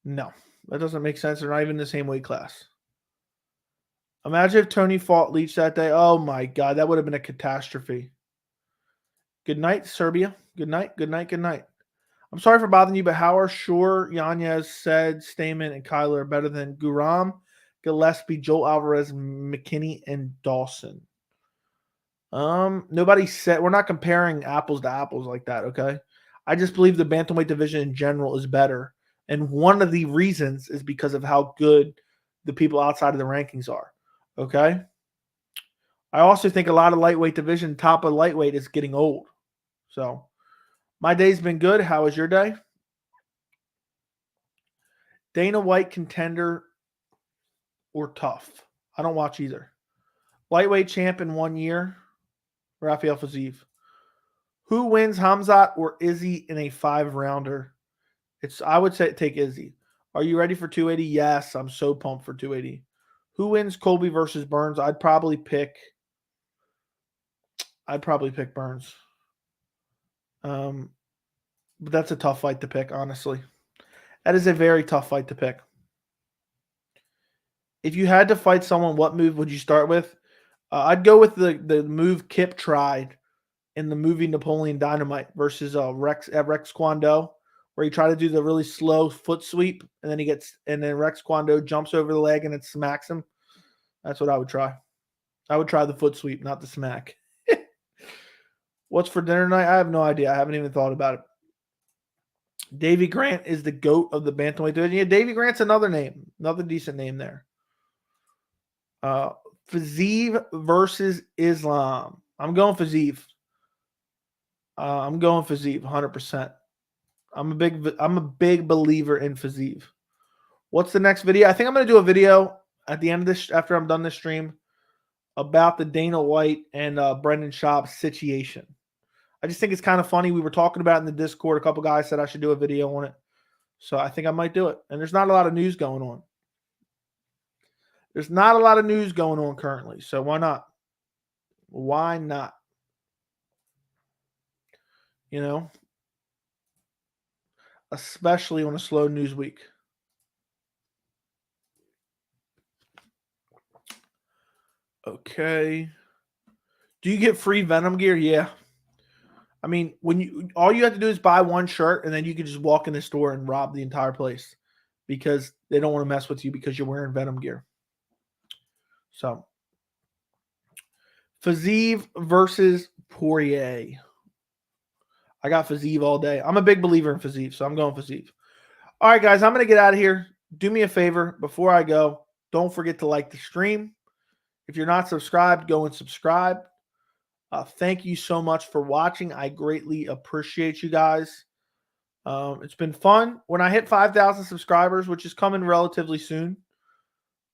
No, that doesn't make sense. They're not even in the same weight class. Imagine if Tony fought Leach that day. Oh, my God. That would have been a catastrophe. Good night, Serbia. Good night, good night, good night. I'm sorry for bothering you, but how are Shore, Yanez, Said, Stamen, and Kyler better than Guram, Gillespie, Joel Alvarez, McKinney, and Dawson? Nobody said we're not comparing apples to apples like that, okay? I just believe the bantamweight division in general is better. And one of the reasons is because of how good the people outside of the rankings are. Okay. I also think a lot of lightweight division, top of lightweight, is getting old. So my day's been good. How was your day? Dana White contender or tough? I don't watch either. Lightweight champ in 1 year, Rafael Fiziev. Who wins, Khamzat or Izzy in a 5-rounder? I would say take Izzy. Are you ready for 280? Yes, I'm so pumped for 280. Who wins, Colby versus Burns? I'd probably pick Burns. But that's a tough fight to pick, honestly. That is a very tough fight to pick. If you had to fight someone, what move would you start with? I'd go with the move Kip tried in the movie Napoleon Dynamite versus Rex Kwon Do, where he tried to do the really slow foot sweep, and then Rex Kwon Do jumps over the leg and it smacks him. That's what I would try. I would try the foot sweep, not the smack. What's for dinner tonight? I have no idea. I haven't even thought about it. Davy Grant is the GOAT of the bantamweight division. Yeah, Davy Grant's another name. Another decent name there. Fiziev versus Islam. I'm going Fiziev. 100%. I'm a big believer in Fiziev. What's the next video? I think I'm going to do a video at the end of this, after I'm done this stream, about the Dana White and Brendan Schaub situation. I just think it's kind of funny. We were talking about it in the Discord. A couple guys said I should do a video on it. So I think I might do it. And there's not a lot of news going on. There's not a lot of news going on currently. So why not? Why not? You know, especially on a slow news week. Okay. Do you get free Venom gear? Yeah. I mean, when all you have to do is buy one shirt, and then you can just walk in the store and rob the entire place because they don't want to mess with you because you're wearing Venom gear. So, Fiziev versus Poirier. I got Fiziev all day. I'm a big believer in Fiziev, so I'm going Fiziev. All right, guys, I'm going to get out of here. Do me a favor before I go. Don't forget to like the stream. If you're not subscribed, go and subscribe. Thank you so much for watching. I greatly appreciate you guys. It's been fun. When I hit 5,000 subscribers, which is coming relatively soon,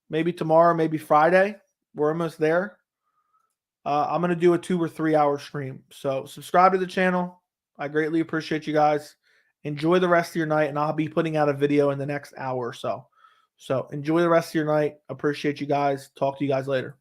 maybe tomorrow, maybe Friday, we're almost there. I'm going to do a 2 or 3 hour stream. So subscribe to the channel. I greatly appreciate you guys. Enjoy the rest of your night, and I'll be putting out a video in the next hour or so. So enjoy the rest of your night. Appreciate you guys. Talk to you guys later.